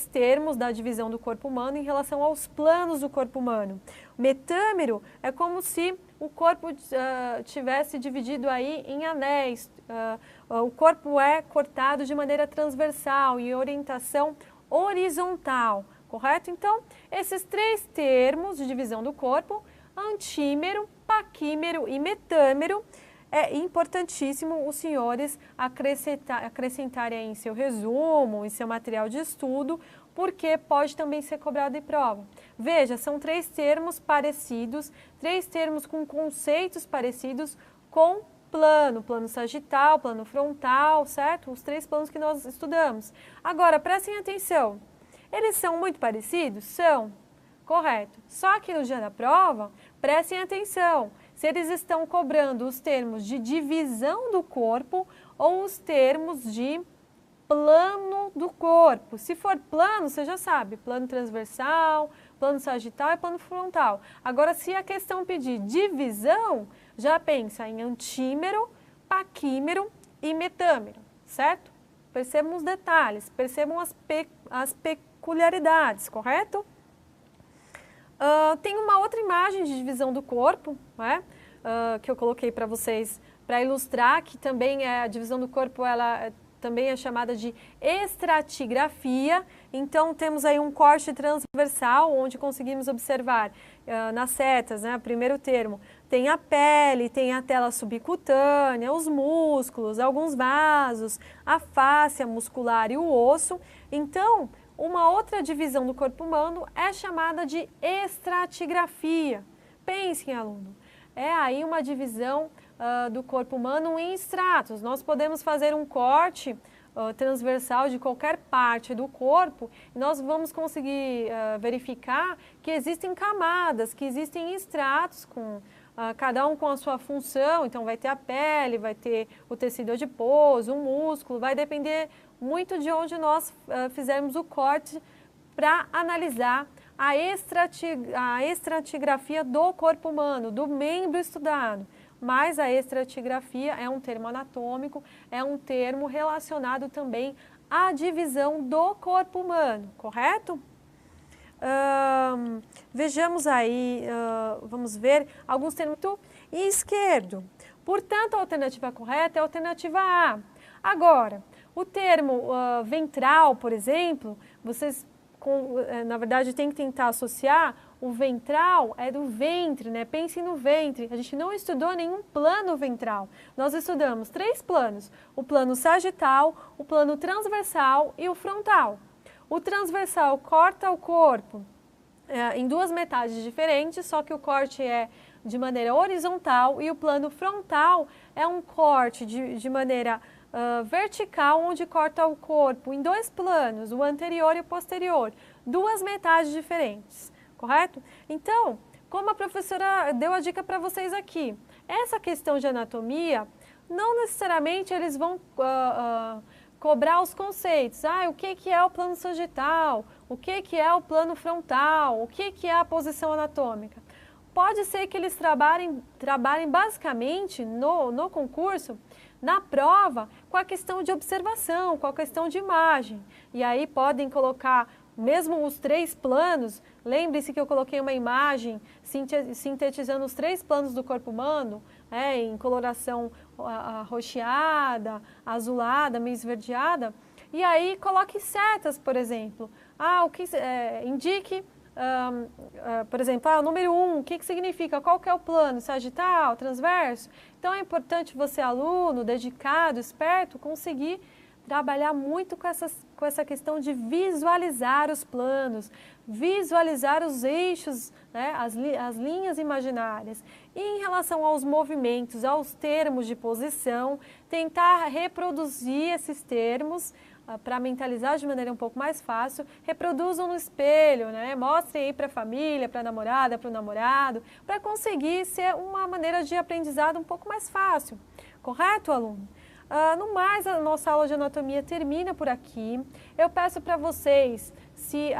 termos da divisão do corpo humano em relação aos planos do corpo humano. O metâmero é como se o corpo tivesse dividido aí em anéis. O corpo é cortado de maneira transversal, em orientação horizontal, correto? Então, esses três termos de divisão do corpo, antímero, paquímero e metâmero, é importantíssimo os senhores acrescentarem em seu resumo, em seu material de estudo, porque pode também ser cobrado em prova. Veja, são três termos parecidos, três termos com conceitos parecidos com plano sagital, plano frontal, certo? Os três planos que nós estudamos. Agora, prestem atenção, eles são muito parecidos? São, correto. Só que no dia da prova, prestem atenção, se eles estão cobrando os termos de divisão do corpo ou os termos de plano do corpo. Se for plano, você já sabe, plano transversal, plano sagital e plano frontal. Agora, se a questão pedir divisão, já pensa em antímero, paquímero e metâmero, certo? Percebam os detalhes, percebam as peculiaridades, correto? Tem uma outra imagem de divisão do corpo, né? Que eu coloquei para vocês para ilustrar, que também a divisão do corpo, ela também é chamada de estratigrafia. Então, temos aí um corte transversal, onde conseguimos observar nas setas, né, primeiro termo, tem a pele, tem a tela subcutânea, os músculos, alguns vasos, a fáscia muscular e o osso. Então, uma outra divisão do corpo humano é chamada de estratigrafia. Pensem, aluno, é aí uma divisão do corpo humano em estratos. Nós podemos fazer um corte transversal de qualquer parte do corpo, e nós vamos conseguir verificar que existem camadas, que existem estratos, cada um com a sua função. Então vai ter a pele, vai ter o tecido adiposo, o músculo, vai depender muito de onde nós fizermos o corte para analisar a estratigrafia do corpo humano, do membro estudado. Mas a estratigrafia é um termo anatômico, é um termo relacionado também à divisão do corpo humano, correto? Vejamos aí, vamos ver alguns termos e esquerdo. Portanto, a alternativa correta é a alternativa A. Agora, o termo ventral, por exemplo, vocês na verdade tem que tentar associar. O ventral é do ventre, né? Pensem no ventre. A gente não estudou nenhum plano ventral. Nós estudamos 3 planos: o plano sagital, o plano transversal e o frontal. O transversal corta o corpo em 2 metades diferentes, só que o corte é de maneira horizontal, e o plano frontal é um corte de maneira vertical, onde corta o corpo em 2 planos, o anterior e o posterior, 2 metades diferentes. Correto? Então, como a professora deu a dica para vocês aqui, essa questão de anatomia, não necessariamente eles vão cobrar os conceitos. O que é o plano sagital? O que é o plano frontal? O que é a posição anatômica? Pode ser que eles trabalhem basicamente no concurso, na prova, com a questão de observação, com a questão de imagem. E aí podem colocar mesmo os 3 planos. Lembre-se que eu coloquei uma imagem sintetizando os 3 planos do corpo humano, em coloração arroxeada, azulada, meio esverdeada. E aí coloque setas, por exemplo. Indique, por exemplo, o número 1, o que significa? Qual que é o plano? Sagital, transverso? Então é importante você, aluno, dedicado, esperto, conseguir trabalhar muito com essa questão de visualizar os planos, visualizar os eixos, né, as linhas imaginárias. E em relação aos movimentos, aos termos de posição, tentar reproduzir esses termos para mentalizar de maneira um pouco mais fácil. Reproduzam no espelho, né? Mostrem aí para a família, para a namorada, para o namorado, para conseguir ser uma maneira de aprendizado um pouco mais fácil. Correto, aluno? No mais, a nossa aula de anatomia termina por aqui. Eu peço para vocês, se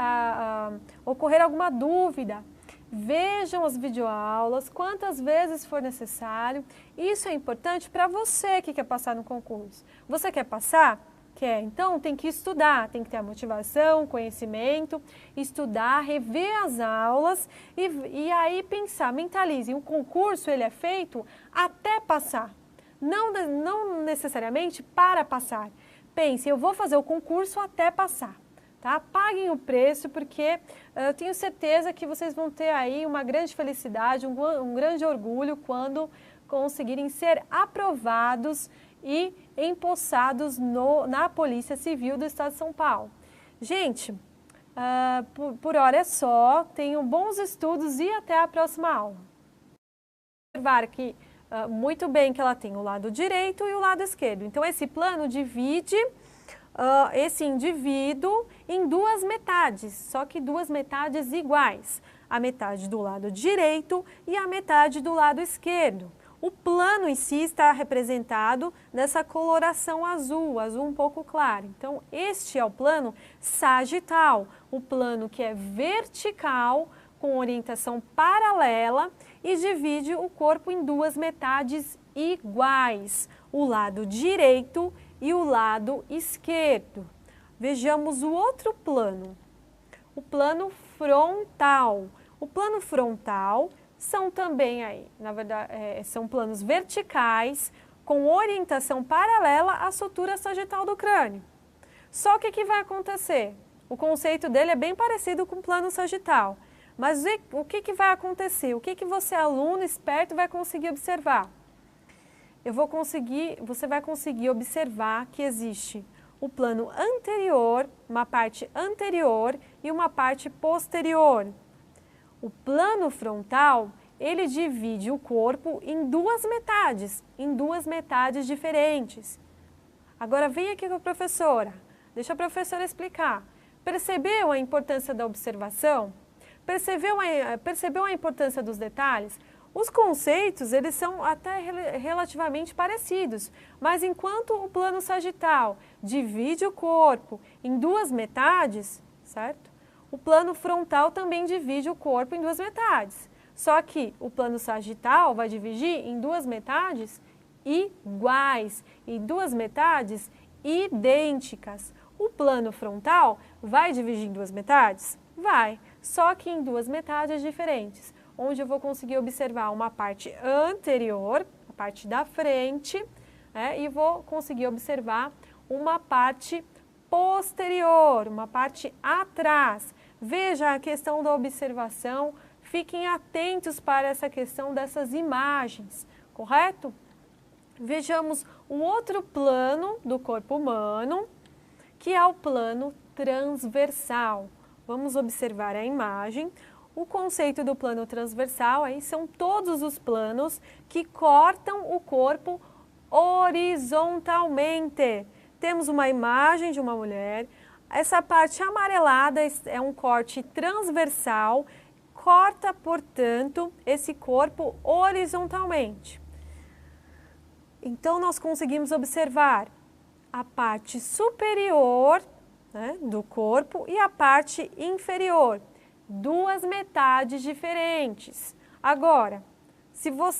ocorrer alguma dúvida, vejam as videoaulas quantas vezes for necessário. Isso é importante para você que quer passar no concurso. Você quer passar? Quer? Então tem que estudar, tem que ter a motivação, conhecimento, estudar, rever as aulas e aí pensar, mentalize. O concurso ele é feito até passar. Não necessariamente para passar. Pense, eu vou fazer o concurso até passar, tá? Paguem o preço, porque eu tenho certeza que vocês vão ter aí uma grande felicidade, um grande orgulho quando conseguirem ser aprovados e empossados na Polícia Civil do Estado de São Paulo. Gente, por hora é só. Tenham bons estudos e até a próxima aula. Observar que muito bem que ela tem o lado direito e o lado esquerdo. Então, esse plano divide esse indivíduo em 2 metades, só que 2 metades iguais. A metade do lado direito e a metade do lado esquerdo. O plano em si está representado nessa coloração azul, azul um pouco claro. Então, este é o plano sagital, o plano que é vertical, com orientação paralela e divide o corpo em 2 metades iguais, o lado direito e o lado esquerdo. Vejamos o outro plano, o plano frontal. O plano frontal são também aí, na verdade, são planos verticais com orientação paralela à sutura sagital do crânio. Só que o que vai acontecer? O conceito dele é bem parecido com o plano sagital. Mas o que vai acontecer? O que você, aluno esperto, vai conseguir observar? Você vai conseguir observar que existe o plano anterior, uma parte anterior e uma parte posterior. O plano frontal, ele divide o corpo em duas metades diferentes. Agora vem aqui com a professora, deixa a professora explicar. Percebeu a importância da observação? Percebeu a importância dos detalhes? Os conceitos, eles são até relativamente parecidos, mas enquanto o plano sagital divide o corpo em duas metades, certo? O plano frontal também divide o corpo em duas metades. Só que o plano sagital vai dividir em duas metades iguais, em duas metades idênticas. O plano frontal vai dividir em duas metades? Vai, só que em duas metades diferentes, onde eu vou conseguir observar uma parte anterior, a parte da frente, e vou conseguir observar uma parte posterior, uma parte atrás. Veja a questão da observação, fiquem atentos para essa questão dessas imagens, correto? Vejamos o outro plano do corpo humano, que é o plano transversal. Vamos observar a imagem. O conceito do plano transversal aí são todos os planos que cortam o corpo horizontalmente. Temos uma imagem de uma mulher. Essa parte amarelada é um corte transversal, corta, portanto, esse corpo horizontalmente. Então, nós conseguimos observar a parte superior, do corpo e a parte inferior, duas metades diferentes. Agora, se você